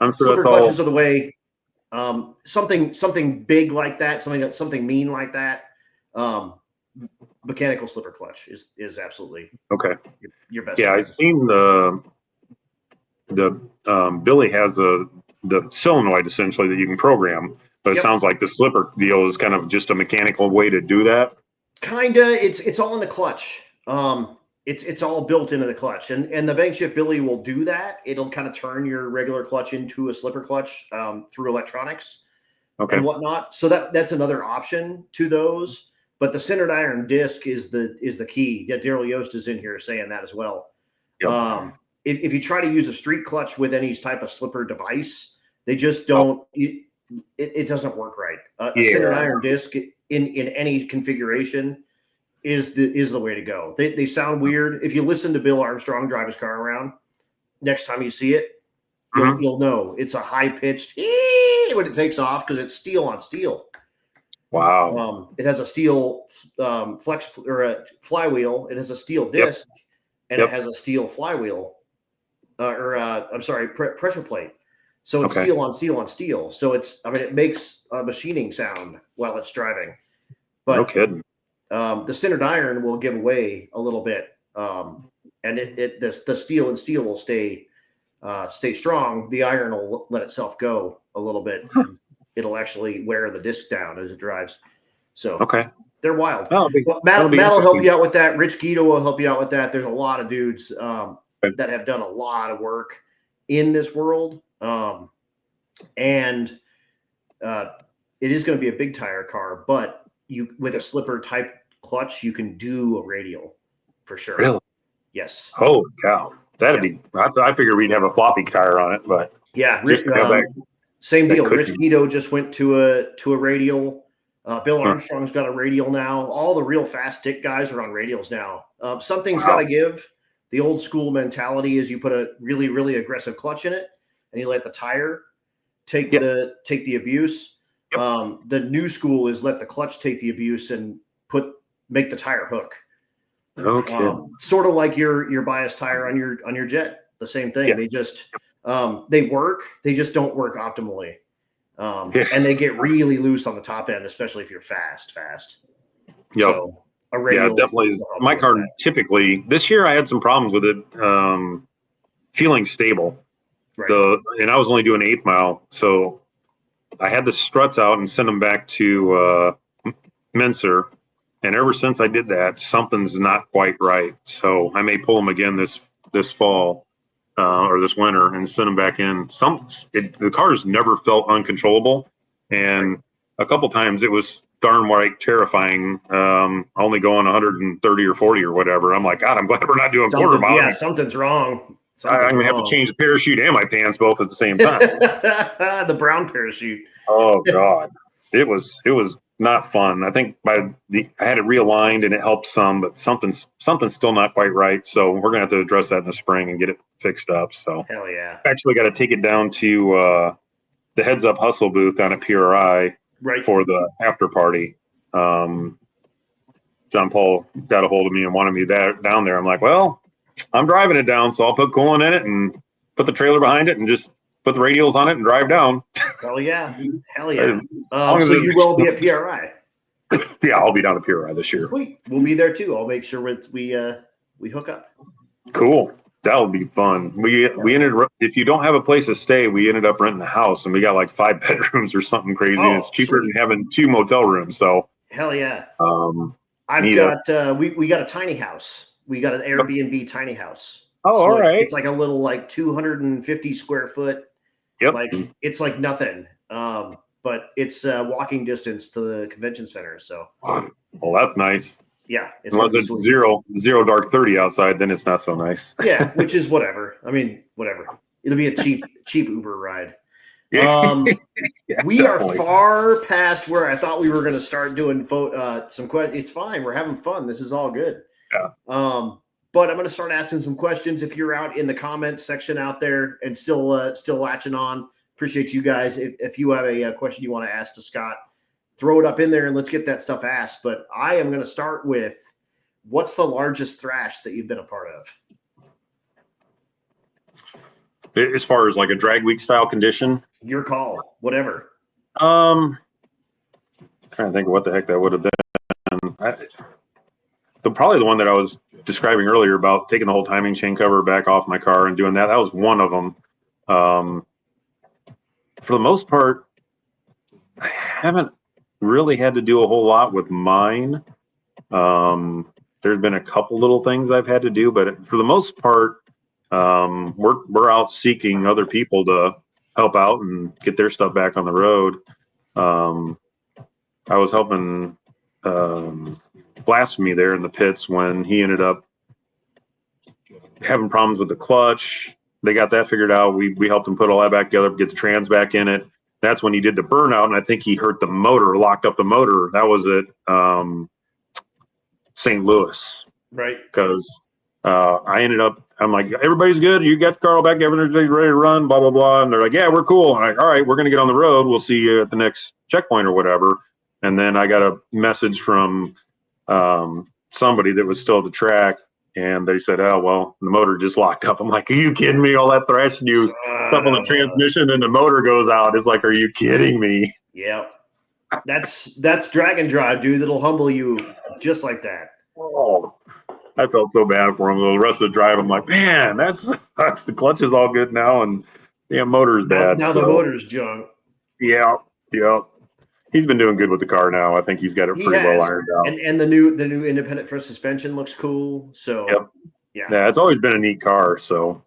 I'm sure slipper clutches are the way. Something big like that, something mean like that. Mechanical slipper clutch is absolutely your best. Yeah, I've seen the Billy has the solenoid essentially that you can program, but it sounds like the slipper deal is kind of just a mechanical way to do that. Kinda, it's all in the clutch. It's all built into the clutch, and the bank shift Billy will do that. It'll kind of turn your regular clutch into a slipper clutch through electronics and whatnot. So that's another option to those. But the centered iron disc is the key. Yeah, Daryl Yost is in here saying that as well. If you try to use a street clutch with any type of slipper device, they just don't. It doesn't work right. A centered iron disc in any configuration is the way to go. They sound weird. If you listen to Bill Armstrong drive his car around, next time you see it, you'll know it's a high pitched when it takes off because it's steel on steel. Wow. It has a steel flex or a flywheel. It has a steel disc and it has a steel flywheel pressure plate. So it's Okay. steel on steel on steel. So it makes a machining sound while it's driving. No But kidding. the sintered iron will give way a little bit, and the steel and steel will stay strong. The iron will let itself go a little bit, and it'll actually wear the disc down as it drives. So Okay. they're wild. That'll be Matt will help interesting. you out with that. Rich Guido will help you out with that. There's a lot of dudes that have done a lot of work in this world, and it is going to be a big tire car, but with a slipper type clutch, you can do a radial for sure. Really? Yes. Holy cow. That'd be. I figured we'd have a floppy tire on it, but yeah, same that deal. cushion. Rich Guido just went to a radial. Bill Armstrong's got a radial now. All the real fast stick guys are on radials now. Something's got to give. The old school mentality is you put a really, really aggressive clutch in it, and you let the tire take the abuse. Yep. The new school is let the clutch take the abuse and make the tire hook. Okay. Sort of like your bias tire on your jet. The same thing. Yeah. They just they work. They just don't work optimally. And they get really loose on the top end, especially if you're fast. Yep. So a radial, definitely. My car typically this year I had some problems with it feeling stable. Right. And I was only doing 1/8 mile, so I had the struts out and sent them back to Menser. And ever since I did that, something's not quite right. So I may pull them again this fall or this winter and send them back in. The cars never felt uncontrollable, and a couple times it was darn right terrifying. Only going 130 or 40 or whatever. I'm like, God, I'm glad we're not doing quarter mile. Yeah, something's wrong. I'm gonna have to change the parachute and my pants both at the same time. The brown parachute. Oh God, it was not fun. I think I had it realigned and it helped some, but something's still not quite right. So we're gonna have to address that in the spring and get it fixed up. So hell yeah, actually got to take it down to the Heads Up Hustle booth down at PRI for the after party. John Paul got a hold of me and wanted me down there. I'm like, well, I'm driving it down, so I'll put coolant in it and put the trailer behind it and just put the radials on it and drive down. Hell yeah. So you will be at PRI. Yeah, I'll be down at PRI this year. Sweet. We'll be there too. I'll make sure we hook up. Cool. That'll be fun. We ended up, if you don't have a place to stay, we ended up renting a house and we got like 5 bedrooms or something crazy. And it's cheaper than having 2 motel rooms. So hell yeah. We got a tiny house. We got an Airbnb tiny house. Oh, all right. It's like a little 250 square foot. Yep. It's like nothing. But it's walking distance to the convention center. So well, that's nice. Yeah. Unless it's zero dark 30 outside, then it's not so nice. Yeah, which is whatever. I mean, whatever. It'll be a cheap Uber ride. We are far past where I thought we were going to start doing some questions. It's fine. We're having fun. This is all good. Yeah. But I'm going to start asking some questions. If you're out in the comments section out there and still latching on, appreciate you guys. If you have a question you want to ask to Scott, throw it up in there and let's get that stuff asked. But I am going to start with, what's the largest thrash that you've been a part of? As far as like a drag week style condition? Your call, whatever. Trying to think of what the heck that would have been. Probably the one that I was describing earlier about taking the whole timing chain cover back off my car and doing that. That was one of them. For the most part, I haven't really had to do a whole lot with mine. There's been a couple little things I've had to do, but for the most part, we're out seeking other people to help out and get their stuff back on the road. I was helping Blasphemy there in the pits when he ended up having problems with the clutch. They got that figured out. We helped him put all that back together, get the trans back in it. That's when he did the burnout, and I think he hurt the motor, locked up the motor. That was at St. Louis. Right. Because I'm like, everybody's good. You got Carl back, everybody's ready to run, blah, blah, blah. And they're like, yeah, we're cool. I'm like, all right, we're going to get on the road. We'll see you at the next checkpoint or whatever. And then I got a message from somebody that was still at the track, And they said, oh, well, the motor just locked up. I'm like, are you kidding me? All that thrashing, you stuff on the transmission and the motor goes out. It's like, are you kidding me? Yep. That's drag and drive, dude. That'll humble you just like that. Oh, I felt so bad for him. The rest of the drive, I'm like, man, that's the clutch is all good now, and the motor's bad. Now the motor's junk. Yeah. He's been doing good with the car now. I think he's got it pretty well ironed out. And the new independent front suspension looks cool. So yeah, it's always been a neat car. So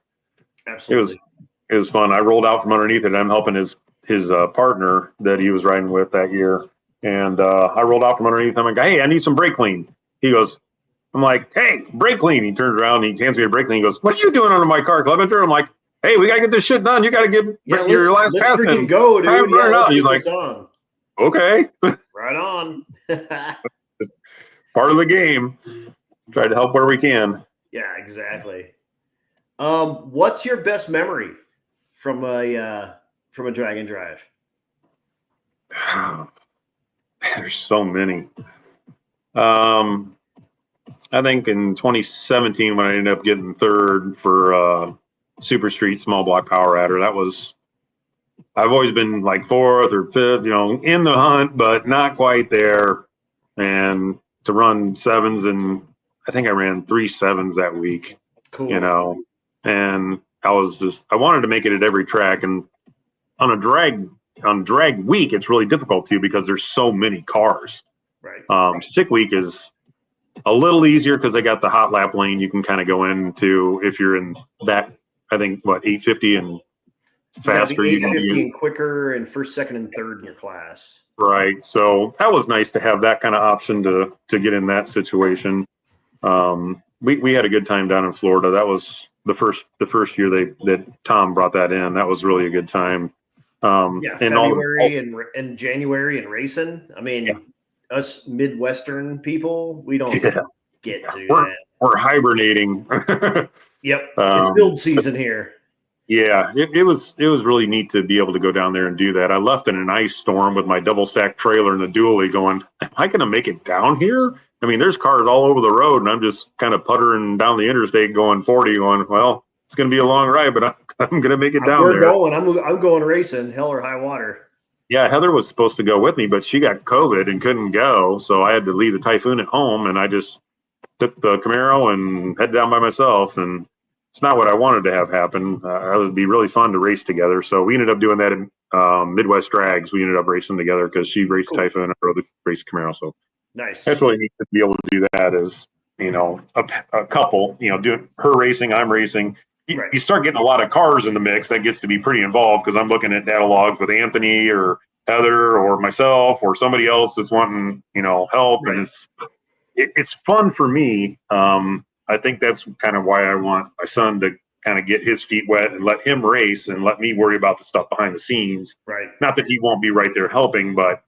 absolutely, it was fun. I rolled out from underneath it. I'm helping his partner that he was riding with that year, and I rolled out from underneath him. I'm like, hey, I need some brake clean. He goes, I'm like, hey, brake clean. He turns around and he hands me a brake clean. He goes, what are you doing under my car, Klepinger? I'm like, hey, we gotta get this shit done. You gotta get your last pass. Let's freaking go, dude. He's like, okay. Right on. Part of the game. Try to help where we can. Yeah, exactly. What's your best memory from a drag and drive? There's so many. I think in 2017 when I ended up getting third for Super Street Small Block Power Adder, I've always been like fourth or fifth, in the hunt, but not quite there. And to run sevens, and I think I ran 3 sevens that week. Cool. And I wanted to make it at every track. And on drag week, it's really difficult too because there's so many cars. Right. Sick week is a little easier because they got the hot lap lane you can kind of go into if you're in that, I think, 850 and faster. 850 and quicker and first, second, and third in your class. Right. So that was nice to have that kind of option to get in that situation. We had a good time down in Florida. That was the first year that Tom brought that in. That was really a good time. February and January and racing. I mean, us Midwestern people, we don't get to that. We're hibernating. Yep. It's build season here. Yeah, it was really neat to be able to go down there and do that. I left in an ice storm with my double stack trailer and the dually going, am I going to make it down here? I mean, there's cars all over the road, and I'm just kind of puttering down the interstate going 40, going, well, it's going to be a long ride, but I'm going to make it down there. I'm going racing, hell or high water. Yeah, Heather was supposed to go with me, but she got COVID and couldn't go, so I had to leave the Typhoon at home, and I just took the Camaro and headed down by myself, and it's not what I wanted to have happen. It would be really fun to race together, so we ended up doing that in Midwest Drags. We ended up racing together because she raced Typhoon, I raced Camaro, so nice. That's really neat to be able to do that as, a couple, doing her racing, I'm racing. You start getting a lot of cars in the mix. That gets to be pretty involved because I'm looking at data logs with Anthony or Heather or myself or somebody else that's wanting, help. Right. And it's fun for me. I think that's kind of why I want my son to kind of get his feet wet and let him race and let me worry about the stuff behind the scenes. Right. Not that he won't be right there helping, but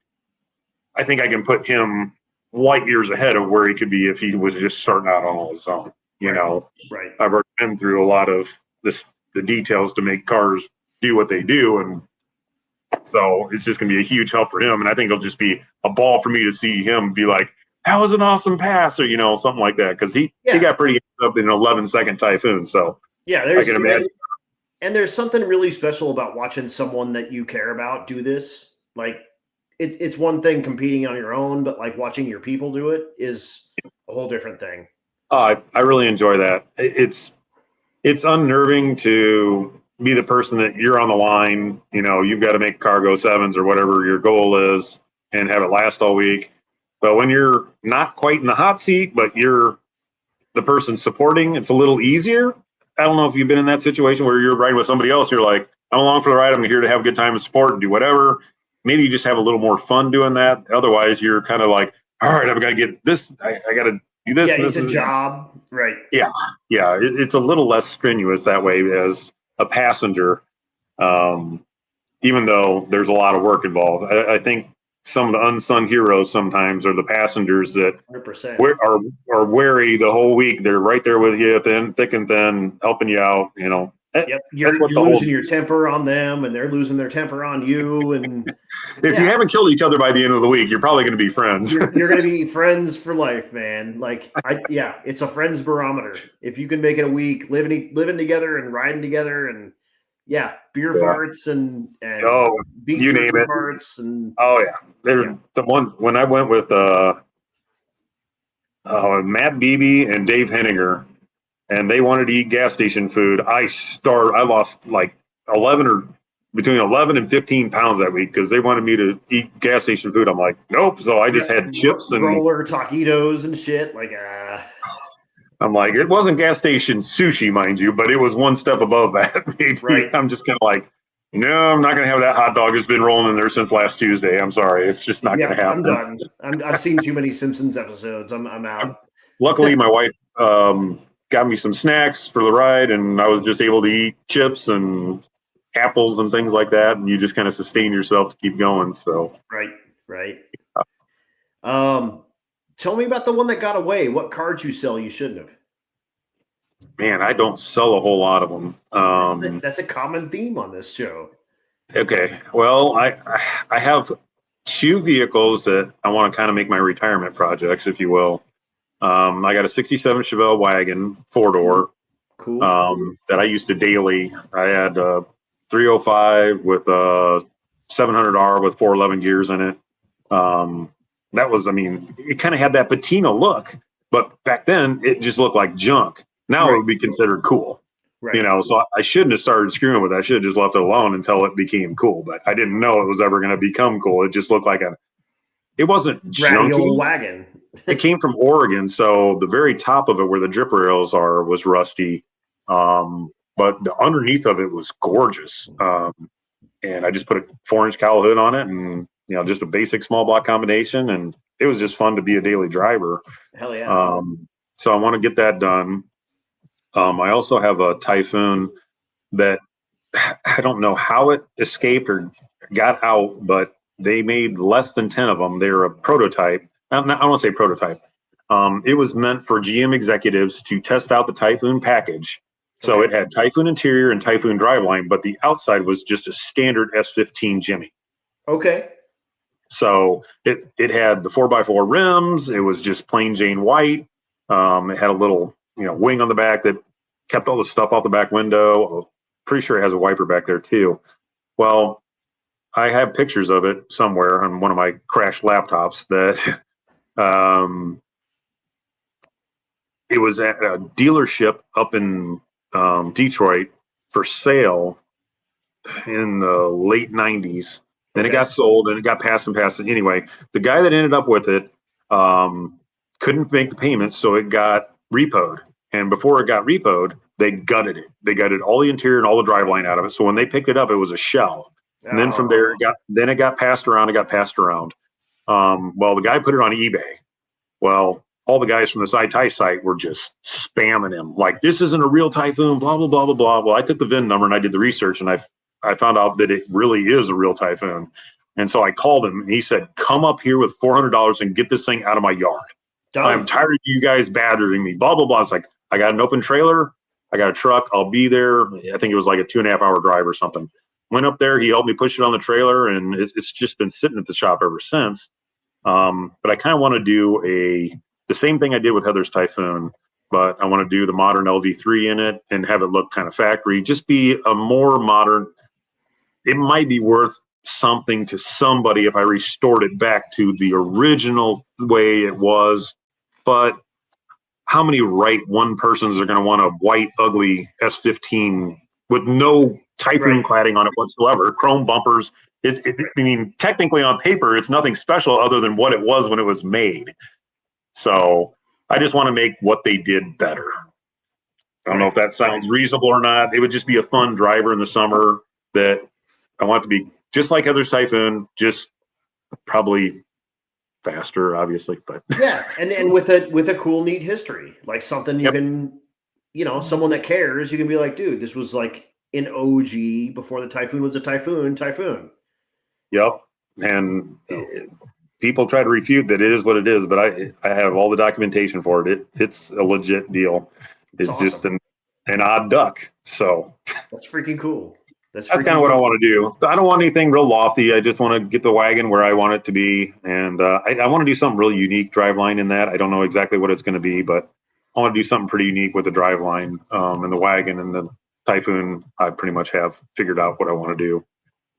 I think I can put him light years ahead of where he could be if he was just starting out on his own. Right. I've already been through a lot of the details to make cars do what they do, and so it's just going to be a huge help for him. And I think it'll just be a ball for me to see him be like, "That was an awesome pass," or something like that, because he got pretty up in an 11-second Typhoon. So I can imagine. And there's something really special about watching someone that you care about do this. Like, it's one thing competing on your own, but like watching your people do it is a whole different thing. I really enjoy that. It's unnerving to be the person that you're on the line. You've got to make cargo sevens or whatever your goal is and have it last all week. But when you're not quite in the hot seat, but you're the person supporting, it's a little easier. I don't know if you've been in that situation where you're riding with somebody else. You're like, I'm along for the ride. I'm here to have a good time and support and do whatever. Maybe you just have a little more fun doing that. Otherwise, you're kind of like, all right, I've got to get this. I got to do this. Yeah, and it's a job. Right. Yeah. It's a little less strenuous that way as a passenger, even though there's a lot of work involved. I think some of the unsung heroes sometimes are the passengers that 100%. are wary the whole week. They're right there with you, thick and thin, helping you out. Yep. You're losing your temper on them, and they're losing their temper on you. And if you haven't killed each other by the end of the week, you're probably going to be friends. You're going to be friends for life, man. Like, it's a friends barometer. If you can make it a week, living together and riding together, and beer farts and beef you name it. farts and the one when I went with Matt Beebe and Dave Henninger, and they wanted to eat gas station food. I lost like between 11 and 15 pounds that week because they wanted me to eat gas station food. I'm like, nope. So I just had chips and roller taquitos and shit. Like, I'm like, it wasn't gas station sushi, mind you, but it was one step above that. Maybe. Right. I'm just kind of like, no, I'm not going to have that hot dog that's been rolling in there since last Tuesday. I'm sorry. It's just not going to happen. I'm done. I've seen too many Simpsons episodes. I'm out. Luckily, my wife got me some snacks for the ride, and I was just able to eat chips and apples and things like that, and you just kind of sustain yourself to keep going. So right. Tell me about the one that got away. What cards you sell you shouldn't have? Man, I don't sell a whole lot of them. That's a common theme on this show. Okay, well, I have two vehicles that I want to kind of make my retirement projects, if you will. I got a 67 Chevelle wagon, 4-door. Cool. That I used to daily. I had 305 with a 700R with 411 gears in it. That was, it kind of had that patina look, but back then it just looked like junk. Now it would be considered cool, so I shouldn't have started screwing with it. I should have just left it alone until it became cool, but I didn't know it was ever going to become cool. It just looked like it wasn't junky. Old wagon. It came from Oregon. So the very top of it where the drip rails are was rusty. But the underneath of it was gorgeous. And I just put a 4-inch cowl hood on it and, just a basic small block combination. And it was just fun to be a daily driver. Hell yeah. So I want to get that done. I also have a Typhoon that I don't know how it escaped or got out, but they made less than 10 of them. They're a prototype. I don't want to say prototype. It was meant for GM executives to test out the Typhoon package. So it had Typhoon interior and Typhoon driveline, but the outside was just a standard S15 Jimmy. Okay. So it had the 4x4 rims. It was just plain Jane white. It had a little wing on the back that kept all the stuff out the back window. Pretty sure it has a wiper back there too. Well, I have pictures of it somewhere on one of my crashed laptops that it was at a dealership up in Detroit for sale in the late 90s. Then it got sold and it got passed. Anyway, the guy that ended up with it couldn't make the payments, so it got repoed. And before it got repoed, they gutted it. They gutted all the interior and all the driveline out of it. So when they picked it up, it was a shell. And then from there, it got passed around. Well, the guy put it on eBay. Well, all the guys from the SciTy site were just spamming him. Like, this isn't a real Typhoon, blah, blah, blah, blah, blah. Well, I took the VIN number and I did the research and I found out that it really is a real Typhoon. And so I called him and he said, come up here with $400 and get this thing out of my yard. Done. I'm tired of you guys badgering me, blah, blah, blah. It's like, I got an open trailer. I got a truck. I'll be there. I think it was like a 2.5-hour drive or something. Went up there. He helped me push it on the trailer, and it's just been sitting at the shop ever since. But I kind of want to do the same thing I did with Heather's Typhoon, but I want to do the modern LD3 in it and have it look kind of factory. Just be a more modern. It might be worth something to somebody if I restored it back to the original way it was, but how many one persons are going to want a white, ugly S15 with no Typhoon cladding on it whatsoever, chrome bumpers? Technically on paper, it's nothing special other than what it was when it was made. So I just want to make what they did better. I don't know if that sounds reasonable or not. It would just be a fun driver in the summer that I want it to be just like Heather's Typhoon, just probably faster, obviously, but and with a cool, neat history, like something you can, someone that cares, you can be like, dude, this was like an OG before the Typhoon was a Typhoon. Yep. And people try to refute that it is what it is, but I have all the documentation for it. It's a legit deal. It's awesome. Just an odd duck. So That's freaking cool. That's kind of what I want to do. I don't want anything real lofty. I just want to get the wagon where I want it to be. And I want to do something really unique driveline in that. I don't know exactly what it's going to be, but I want to do something pretty unique with the driveline and the wagon and the Typhoon. I pretty much have figured out what I want to do.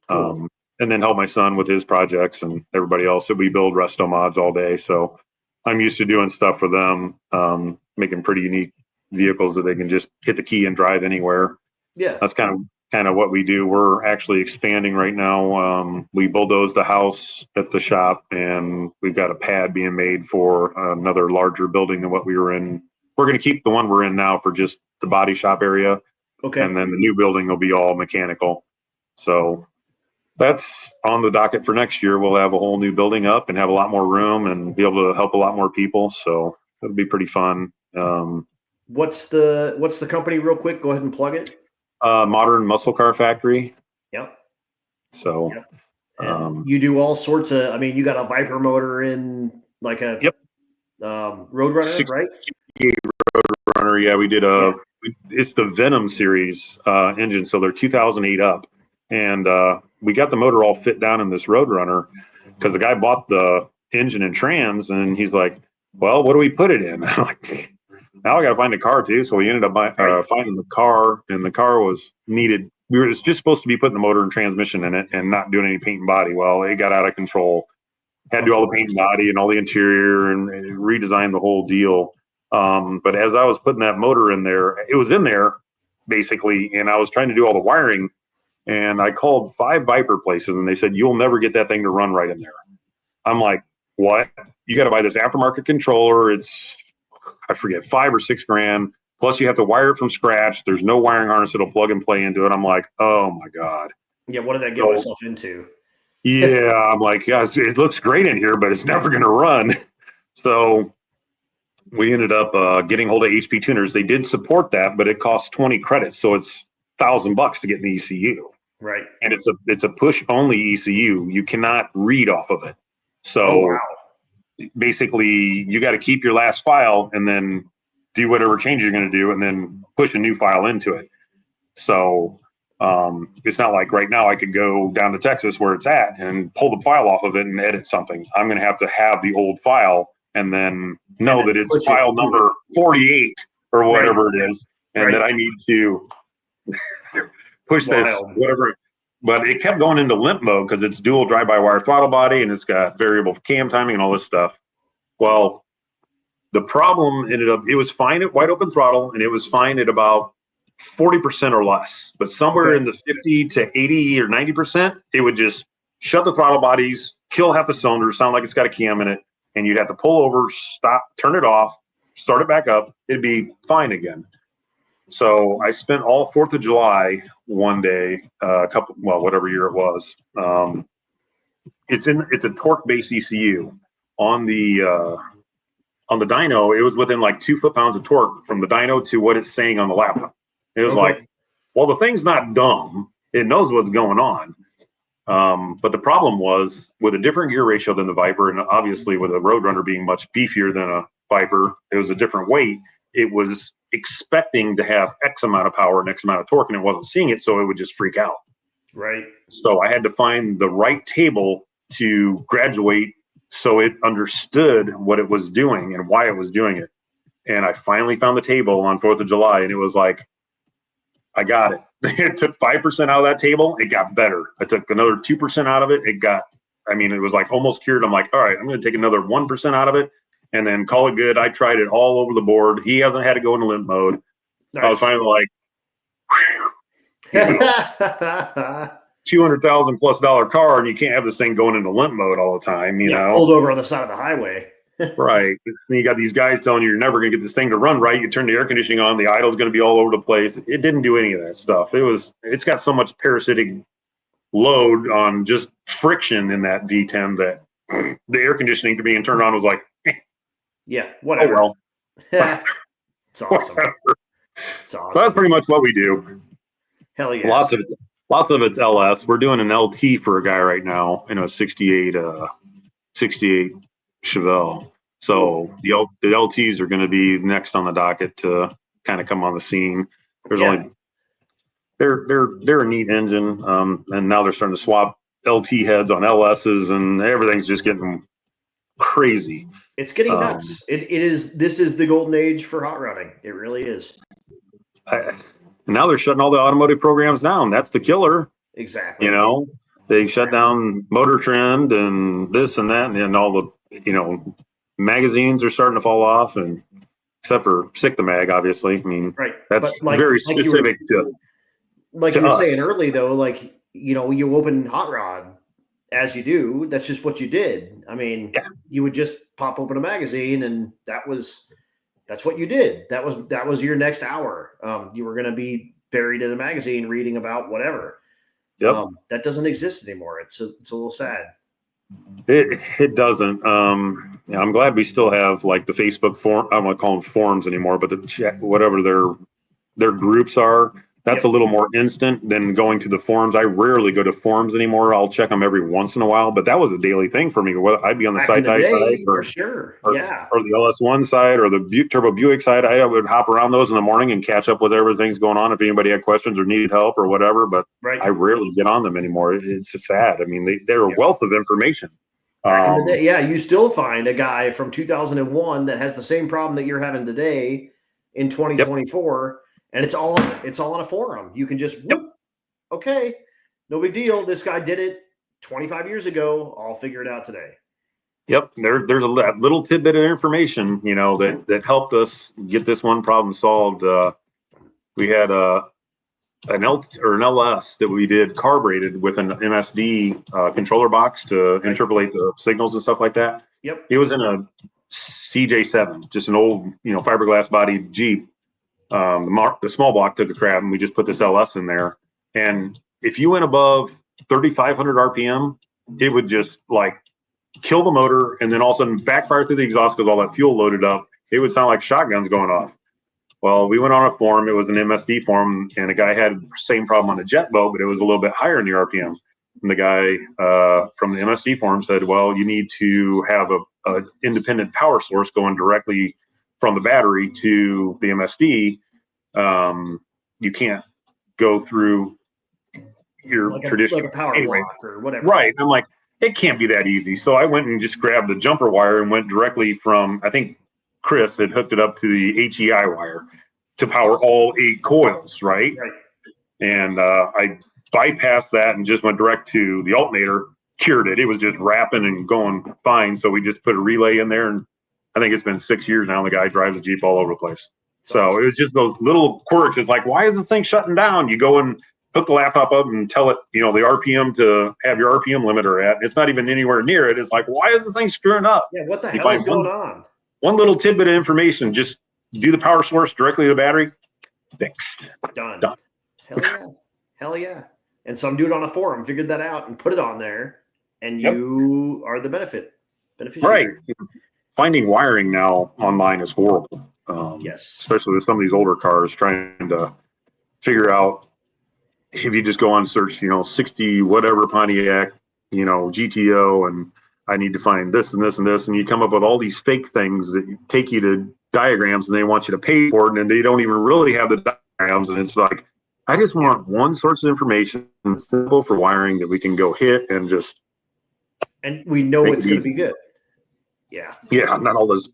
Cool. And then help my son with his projects and everybody else. So we build resto mods all day. So I'm used to doing stuff for them, making pretty unique vehicles that they can just hit the key and drive anywhere. Yeah. That's kind of what we do. We're actually expanding right now. We bulldozed the house at the shop, and we've got a pad being made for another larger building than what we were in. We're going to keep the one we're in now for just the body shop area. Okay. And then the new building will be all mechanical. So that's on the docket for next year. We'll have a whole new building up and have a lot more room and be able to help a lot more people. So it'll be pretty fun. What's the company real quick? Go ahead and plug it. Modern Muscle Car Factory. Yep. So and you do all sorts of, I mean, you got a Viper motor in like a Roadrunner, right? Roadrunner. Yeah, we did it's the Venom series engine. So they're 2008 up. And we got the motor all fit down in this Roadrunner because the guy bought the engine and trans, and he's like, well, what do we put it in? I'm like, now I got to find a car too. So we ended up finding the car, and the car was needed. We were just supposed to be putting the motor and transmission in it and not doing any paint and body. Well, it got out of control. Had to do all the paint and body and all the interior and redesign the whole deal. But as I was putting that motor in there, it was in there basically, and I was trying to do all the wiring. And I called 5 Viper places, and they said, you'll never get that thing to run right in there. I'm like, what? You got to buy this aftermarket controller. It's, I forget, $5 or $6 grand. Plus, you have to wire it from scratch. There's no wiring harness that'll plug and play into it. I'm like, oh, my God. Yeah, what did I get myself into? Yeah, I'm like, yeah, it looks great in here, but it's never going to run. So we ended up getting hold of HP tuners. They did support that, but it costs 20 credits. So it's $1,000 to get in the ECU. Right. And it's a push only ECU. You cannot read off of it. So basically you got to keep your last file and then do whatever change you're going to do and then push a new file into it. So it's not like right now I could go down to Texas where it's at and pull the file off of it and edit something. I'm going to have the old file and then know that it's file number 48 or whatever it is. And that I need to push this, whatever. But it kept going into limp mode because it's dual drive-by-wire throttle body and it's got variable cam timing and all this stuff. Well, the problem ended up, it was fine at wide open throttle and it was fine at about 40% or less. But somewhere in the 50 to 80 or 90%, it would just shut the throttle bodies, kill half the cylinders, sound like it's got a cam in it, and you'd have to pull over, stop, turn it off, start it back up. It'd be fine again. So I spent all 4th of July one day, whatever year it was. It's a torque-based ECU on the dyno. It was within like 2 foot-pounds of torque from the dyno to what it's saying on the laptop. It was like, well, the thing's not dumb. It knows what's going on. But the problem was with a different gear ratio than the Viper, and obviously with a Roadrunner being much beefier than a Viper, it was a different weight. It was expecting to have X amount of power and X amount of torque, and it wasn't seeing it, so it would just freak out. Right. So I had to find the right table to graduate so it understood what it was doing and why it was doing it. And I finally found the table on 4th of July, and it was like, I got it. It took 5% out of that table. It got better. I took another 2% out of it. It was like almost cured. I'm like, all right, I'm going to take another 1% out of it and then call it good. I tried it all over the board. He hasn't had to go into limp mode. Nice. I was finally like, $200,000+ car, and you can't have this thing going into limp mode all the time. You know, pulled over on the side of the highway. Right. And you got these guys telling you're never going to get this thing to run right. You turn the air conditioning on, the idle's going to be all over the place. It didn't do any of that stuff. It's got so much parasitic load on just friction in that V10 that the air conditioning to being turned on was like, yeah, whatever. Oh, well. It's awesome. It's awesome. So that's pretty much what we do. Hell yes. Lots of it's LS. We're doing an LT for a guy right now in a 68 Chevelle. So the LTs are going to be next on the docket to kind of come on the scene. There's only they're a neat engine, and now they're starting to swap LT heads on LSs, and everything's just getting crazy. It's getting nuts. It is. This is the golden age for hot rodding. It really is. Now they're shutting all the automotive programs down. That's the killer. Exactly. They shut down Motor Trend and this and that, and all the magazines are starting to fall off, and except for Sick the Mag, obviously. I mean, that's very specific to. Like you were saying early, though, like, you open Hot Rod as you do. That's just what you did. I mean, you would just pop open a magazine, and that's what you did. That was your next hour. You were going to be buried in a magazine reading about whatever. Yep. That doesn't exist anymore. It's a little sad. It doesn't. I'm glad we still have like the Facebook forum. I don't want to call them forums anymore, but the chat, whatever their groups are. That's a little more instant than going to the forums. I rarely go to forums anymore. I'll check them every once in a while, but that was a daily thing for me. Whether I'd be on the side side for sure, or the LS1 side or the Turbo Buick side. I would hop around those in the morning and catch up with everything's going on if anybody had questions or needed help or whatever. But I rarely get on them anymore. It's just sad. I mean, they're a wealth of information. Back in the day, you still find a guy from 2001 that has the same problem that you're having today in 2024. And it's all on a forum. You can just, okay, no big deal. This guy did it 25 years ago. I'll figure it out today. Yep, there's a little tidbit of information, that helped us get this one problem solved. We had an LS that we did carbureted with an MSD controller box to interpolate the signals and stuff like that. Yep. It was in a CJ7, just an old, fiberglass bodied Jeep. The small block took a crap, and we just put this LS in there. And if you went above 3,500 RPM, it would just like kill the motor, and then all of a sudden backfire through the exhaust because all that fuel loaded up. It would sound like shotguns going off. Well, we went on a forum. It was an MSD forum, and a guy had the same problem on a jet boat, but it was a little bit higher in the RPM. And the guy from the MSD forum said, well, you need to have a independent power source going directly from the battery to the MSD. You can't go through your traditional power block or whatever. Right. I'm like, it can't be that easy. So I went and just grabbed the jumper wire and went directly from, I think Chris had hooked it up to the HEI wire to power all 8 coils. Right. And I bypassed that and just went direct to the alternator, cured it. It was just wrapping and going fine. So we just put a relay in there, and I think it's been 6 years now. And the guy drives a Jeep all over the place. So it was just those little quirks. It's like, why is the thing shutting down? You go and hook the laptop up and tell it, the RPM to have your RPM limiter at. It's not even anywhere near it. It's like, why is the thing screwing up? Yeah, what the hell is going on? One little tidbit of information, just do the power source directly to the battery. Fixed. Done. Hell yeah. And some dude on a forum figured that out and put it on there, and you are the beneficiary. Right. Finding wiring now online is horrible. Yes. Especially with some of these older cars, trying to figure out, if you just go on search, 60 whatever Pontiac, GTO, and I need to find this and this and this, and you come up with all these fake things that take you to diagrams, and they want you to pay for it, and they don't even really have the diagrams, and it's like, I just want one source of information, simple for wiring, that we can go hit and just. And we know it's going to be good. Yeah. Yeah, not all this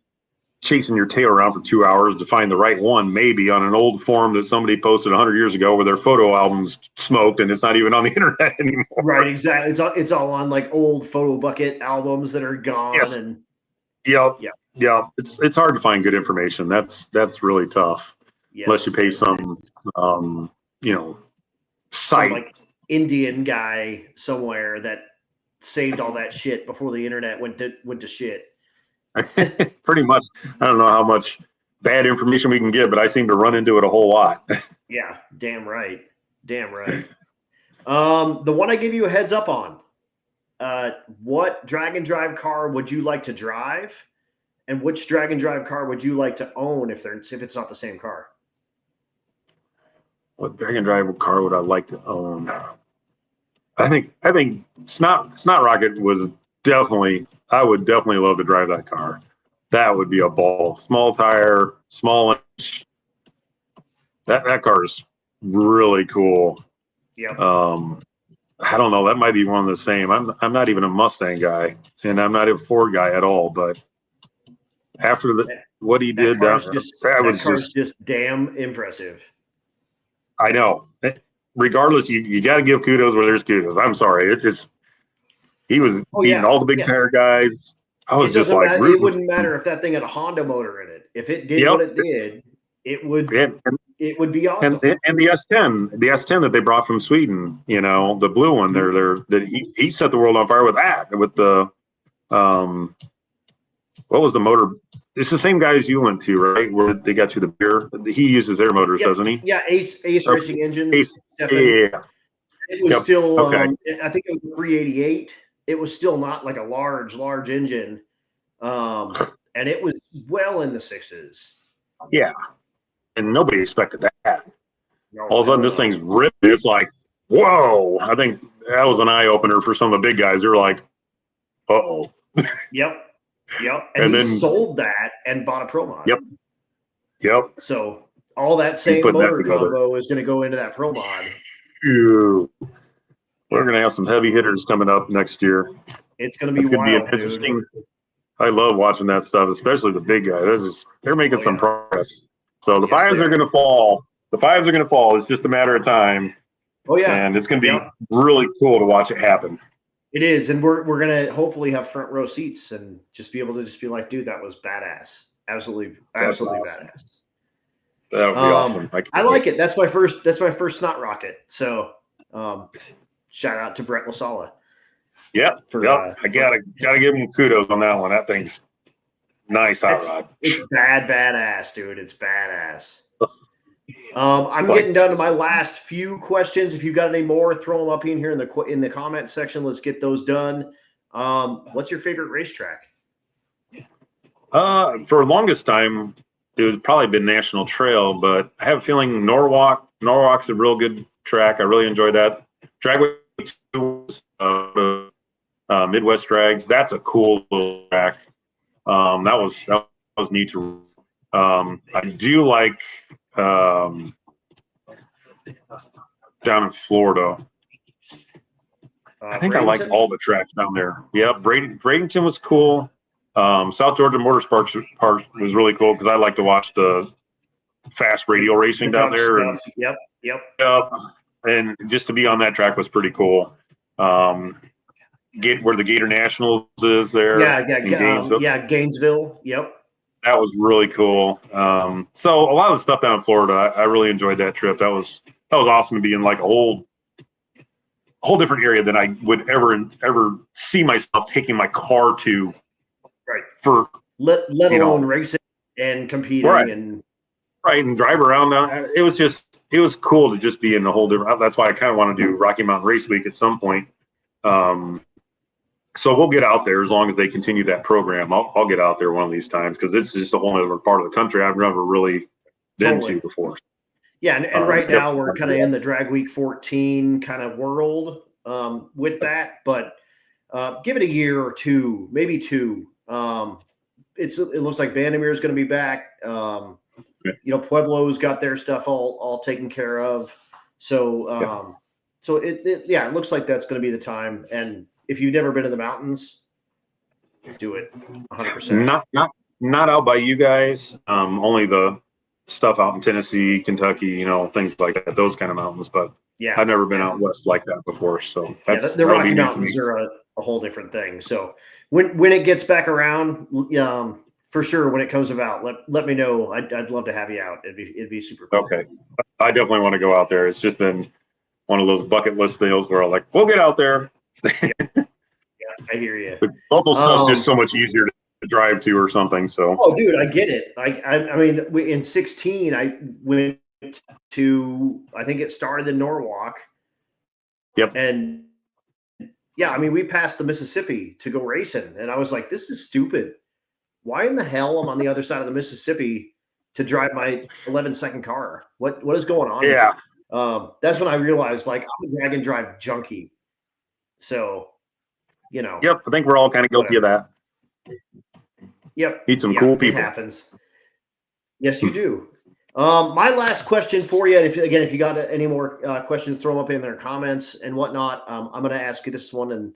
chasing your tail around for 2 hours to find the right one, maybe on an old forum that somebody posted 100 years ago where their photo albums smoked and it's not even on the internet anymore. Right, exactly. It's all on like old photo bucket albums that are gone. Yes. And yeah. It's hard to find good information. That's really tough. Yes. Unless you pay some site, some like Indian guy somewhere that saved all that shit before the internet went to shit. Pretty much. I don't know how much bad information we can get, but I seem to run into it a whole lot. Yeah, damn right. The one I gave you a heads up on, what drag and drive car would you like to drive, and which drag and drive car would you like to own if it's not the same car? What drag and drive car would I like to own? I think Snot Rocket was definitely. I would definitely love to drive that car. That would be a ball. Small tire, small inch. That car is really cool. Yep. I don't know. That might be one of the same. I'm not even a Mustang guy, and I'm not a Ford guy at all. But after what he did, that car's just damn impressive. I know. Regardless, you got to give kudos where there's kudos. I'm sorry. He was beating all the big tire guys. I was just like, it wouldn't matter if that thing had a Honda motor in it. If it did what it did, it would be awesome. And the S10 that they brought from Sweden, the blue one, that he set the world on fire with that. With the what was the motor? It's the same guys you went to, right? Where they got you the beer. He uses their motors, doesn't he? Yeah, Ace Racing engines. Yeah. It was still, I think it was 388. It was still not like a large engine. And it was well in the sixes. Yeah. And nobody expected that. All of a sudden, this thing's ripped. It's like, whoa. I think that was an eye opener for some of the big guys. They're like, uh-oh. Yep. And he sold that and bought a Pro Mod. Yep. So all that same motor combo is going to go into that Pro Mod. Ew. We're going to have some heavy hitters coming up next year. It's going to be wild, an interesting. Dude. I love watching that stuff, especially the big guys. They're making some progress. So the fives are going to fall. It's just a matter of time. Oh yeah, and it's going to be really cool to watch it happen. It is, and we're going to hopefully have front row seats and just be able to just be like, dude, that was badass. Absolutely awesome. Badass. That would be awesome. I like it. That's my first snot rocket. So shout out to Brett Lasala. Yep. I gotta give him kudos on that one. That thing's nice hot rod. It's badass, dude. It's badass. I'm getting down to my last few questions. If you've got any more, throw them up in here in the comment section. Let's get those done. What's your favorite racetrack? For the longest time, it was probably been National Trail, but I have a feeling Norwalk's a real good track. I really enjoyed that. Dragway Midwest Drags. That's a cool little track. That was neat to. I do like down in Florida. I think Bradenton? I like all the tracks down there. Yeah, Bradenton was cool. South Georgia Motorsports Park was really cool because I like to watch the fast radial racing down there. And, yep. And just to be on that track was pretty cool. Where the Gator Nationals is there. Gainesville. Yep. That was really cool. So a lot of the stuff down in Florida, I really enjoyed that trip. That was awesome to be in like a whole different area than I would ever see myself taking my car to. Right. For let alone racing and competing and drive around. It was cool to just be in a whole different. That's why I kind of want to do Rocky Mountain Race Week at some point. So we'll get out there as long as they continue that program. I'll get out there one of these times because it's just a whole other part of the country I've never really been to before. Yeah, and right now we're kind of in the Drag Week 14 kind of world with that, but give it a year or two, maybe two. It looks like Vandermeer is going to be back. Pueblo's got their stuff all taken care of. So, it looks like that's going to be the time. And if you've never been to the mountains, do it 100%. Not out by you guys. Only the stuff out in Tennessee, Kentucky, things like that, those kind of mountains. But I've never been out west like that before. So the Rocky Mountains are a whole different thing. So when it gets back around, for sure, when it comes about, let me know. I'd love to have you out. It'd be super cool. Okay, I definitely want to go out there. It's just been one of those bucket list deals where I'm like, we'll get out there. Yeah, I hear you. The local stuff's just so much easier to drive to or something. So, dude, I get it. I mean, in 2016, I went to. I think it started in Norwalk. Yep. And I mean, we passed the Mississippi to go racing, and I was like, "This is stupid. Why in the hell am I on the other side of the Mississippi to drive my 11-second car? What is going on?" Yeah. That's when I realized, like, I'm a drag and drive junkie. So, Yep, I think we're all kind of guilty of that. Yep. Meet some cool people. It happens. Yes, you do. My last question for you, and if you got any more questions, throw them up in their comments and whatnot. I'm going to ask you this one, and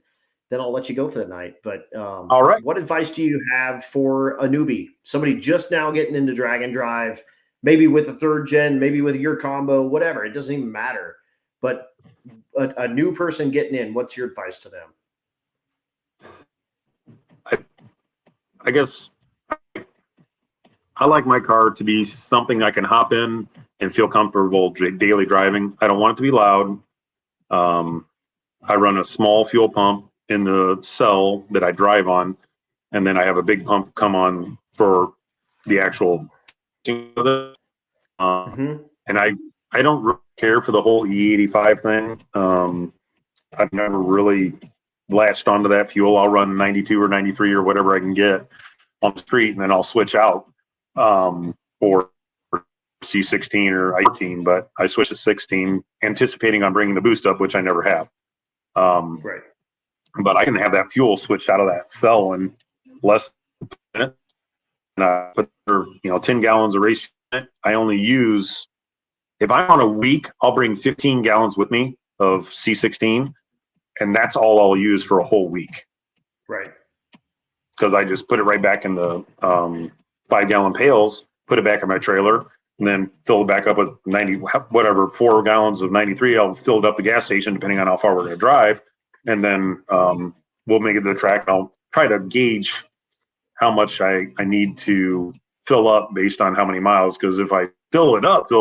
then I'll let you go for the night. But All right. what advice do you have for a newbie, somebody just now getting into drag and drive, maybe with a third gen, maybe with your combo, whatever? It doesn't even matter. But a new person getting in, what's your advice to them? I guess I like my car to be something I can hop in and feel comfortable daily driving. I don't want it to be loud. I run a small fuel pump in the cell that I drive on, and then I have a big pump come on for the actual. And I don't really care for the whole E85 thing. I've never really latched onto that fuel. I'll run 92 or 93 or whatever I can get on the street, and then I'll switch out for C16 or 18, but I switched to 16, anticipating on bringing the boost up, which I never have. Right. But I can have that fuel switched out of that cell in less than a minute. And I put 10 gallons of race in it. I only use, if I'm on a week, I'll bring 15 gallons with me of C16, and that's all I'll use for a whole week. Right. Because I just put it right back in the 5-gallon pails, put it back in my trailer, and then fill it back up with 4 gallons of 93. I'll fill it up the gas station, depending on how far we're going to drive. And then we'll make it to the track. And I'll try to gauge how much I need to fill up based on how many miles. Because if I fill it up,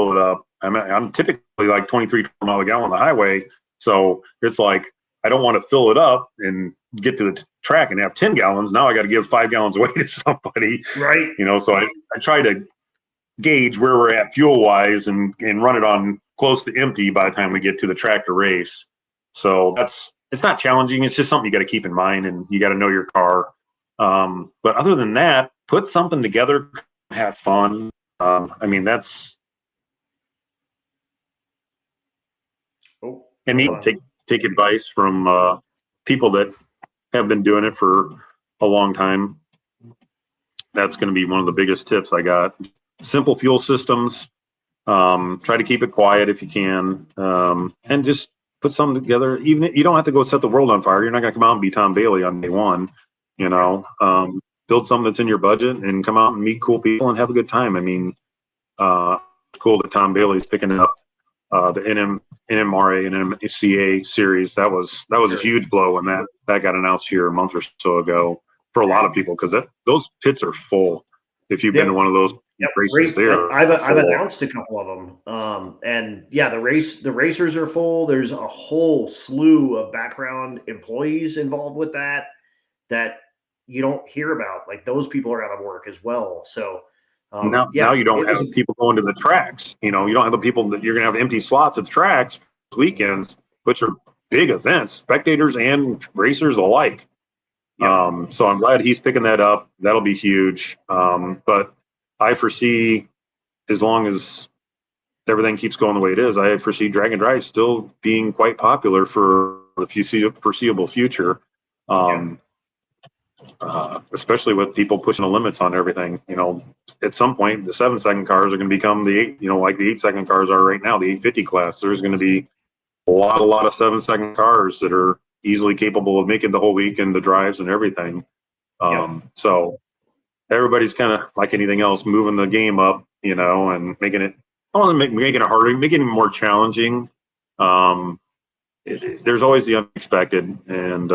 I'm typically like 23 miles a gallon on the highway. So it's like, I don't want to fill it up and get to the track and have 10 gallons. Now I got to give 5 gallons away to somebody. Right. So I try to gauge where we're at fuel wise and run it on close to empty by the time we get to the track to race. So it's not challenging. It's just something you got to keep in mind, and you got to know your car. But other than that, put something together, have fun. That's. And take advice from people that have been doing it for a long time. That's going to be one of the biggest tips I got. Simple fuel systems. Try to keep it quiet if you can, and just put something together. Even you don't have to go set the world on fire. You're not going to come out and be Tom Bailey on day one. Build something that's in your budget and come out and meet cool people and have a good time. It's cool that Tom Bailey's picking up the NMRA and NMCA series. That was a huge blow when that got announced here a month or so ago for a lot of people, because those pits are full. If you've been to one of those races there, I've announced a couple of them, and the racers are full. There's a whole slew of background employees involved with that you don't hear about. Like, those people are out of work as well. So now you don't have people going to the tracks. You don't have the people that you're going to have empty slots at the tracks weekends, which are big events, spectators and racers alike. So I'm glad he's picking that up. That'll be huge. But I foresee, as long as everything keeps going the way it is, I foresee drag and drive still being quite popular for the foreseeable future. Especially with people pushing the limits on everything. At some point, the 7-second cars are going to become the 8, like the 8-second cars are right now, the 850 class. There's going to be a lot of 7-second cars that are easily capable of making the whole week and the drives and everything. So everybody's kind of like anything else, moving the game up, and making it, I want to making it harder, making it more challenging. There's always the unexpected, and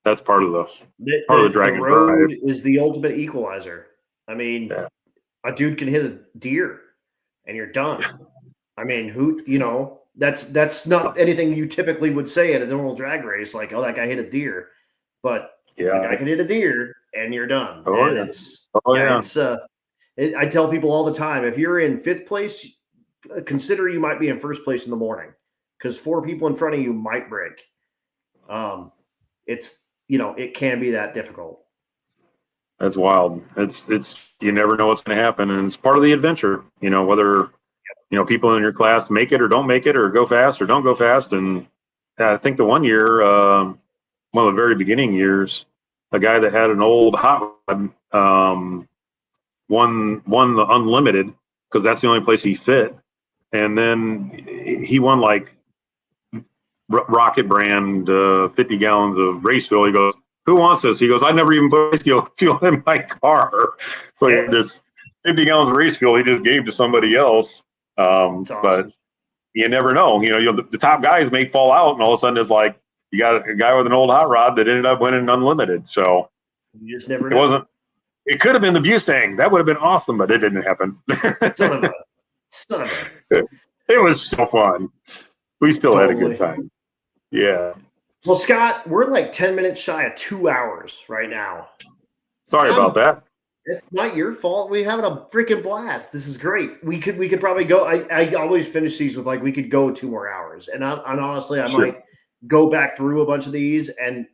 that's part of the drag and road drive. Is the ultimate equalizer. A dude can hit a deer and you're done. That's not anything you typically would say at a normal drag race, like, oh, that guy hit a deer. But the guy can hit a deer and you're done. I tell people all the time, if you're in 5th place, consider you might be in 1st place in the morning, because 4 people in front of you might break. It can be that difficult. That's wild. It's you never know what's going to happen, and it's part of the adventure. Whether people in your class make it or don't make it, or go fast or don't go fast. And I think the one year, one of the very beginning years, a guy that had an old hot rod won the unlimited because that's the only place he fit. And then he won like Rocket brand 50 gallons of race fuel. He goes, "Who wants this?" He goes, "I never even put fuel in my car." So he had this 50 gallons of race fuel he just gave to somebody else. Awesome. But you never know. The top guys may fall out, and all of a sudden it's like you got a guy with an old hot rod that ended up winning unlimited. So you just never know. It could have been the Mustang. That would have been awesome, but it didn't happen. Son of a. It was so fun. We still had a good time. Yeah. Well, Scott, we're like 10 minutes shy of 2 hours right now. Sorry about that. It's not your fault. We're having a freaking blast. This is great. We could probably go. I always finish these with like we could go 2 more hours. And honestly, I might go back through a bunch of these and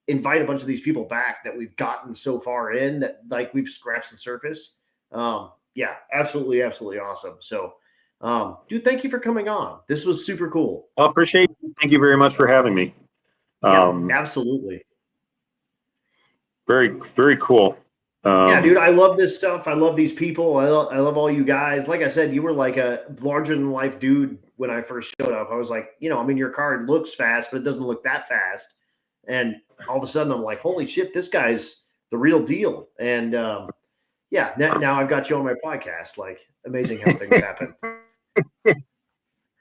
invite a bunch of these people back that we've gotten so far in that like we've scratched the surface. Yeah, absolutely awesome. So, dude, thank you for coming on. This was super cool. I appreciate it. Thank you very much for having me. Yeah, absolutely. Very, very cool. Yeah, dude, I love this stuff. I love these people. I love all you guys. Like I said, you were like a larger than life dude when I first showed up. I was like, your car looks fast, but it doesn't look that fast. And all of a sudden, I'm like, holy shit, this guy's the real deal. And now I've got you on my podcast. Like, amazing how things happen.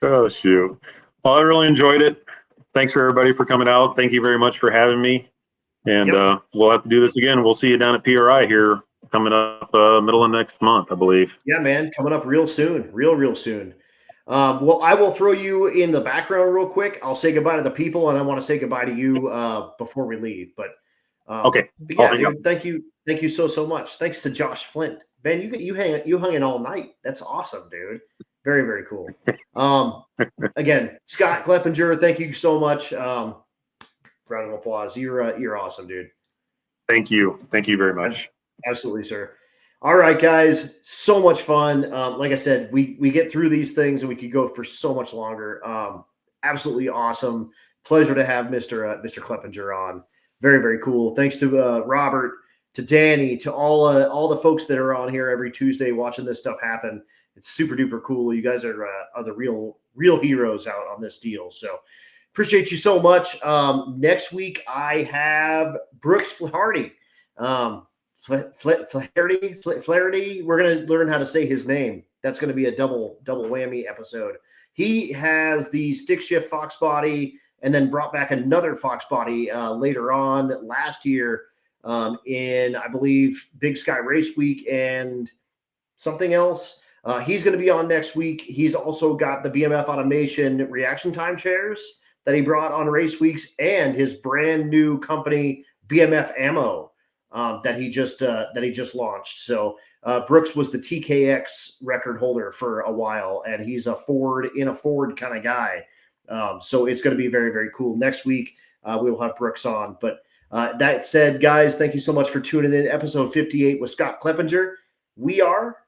Oh, shoot. Well, I really enjoyed it. Thanks for everybody for coming out. Thank you very much for having me. And we'll have to do this again. We'll see you down at PRI here coming up middle of next month, I believe. Yeah, man, coming up real soon, real soon. Well, I will throw you in the background real quick. I'll say goodbye to the people, and I want to say goodbye to you before we leave. But okay. But yeah, dude, thank you so much. Thanks to Josh Flint, man. You hung in all night. That's awesome, dude. Very, very cool. Again, Scott Klepinger, thank you so much. Round of applause. You're awesome, dude. Thank you very much. Absolutely, sir. All right, guys. So much fun. Like I said, we get through these things and we could go for so much longer. Absolutely awesome. Pleasure to have Mr. Klepinger on. Very, very cool. Thanks to Robert, to Danny, to all the folks that are on here every Tuesday watching this stuff happen. It's super duper cool. You guys are the real heroes out on this deal. So appreciate you so much. Next week I have Brooks Flaherty. Flaherty. We're going to learn how to say his name. That's going to be a double whammy episode. He has the stick shift Fox body and then brought back another Fox body later on last year in, I believe, Big Sky Race Week and something else. He's going to be on next week. He's also got the BMF Automation reaction time chairs that he brought on race weeks and his brand new company BMF Ammo that he just launched. So Brooks was the TKX record holder for a while, and he's a Ford kind of guy. So it's going to be very, very cool. Next week we'll have Brooks on. But that said, guys, thank you so much for tuning in. Episode 58 with Scott Klepinger. We are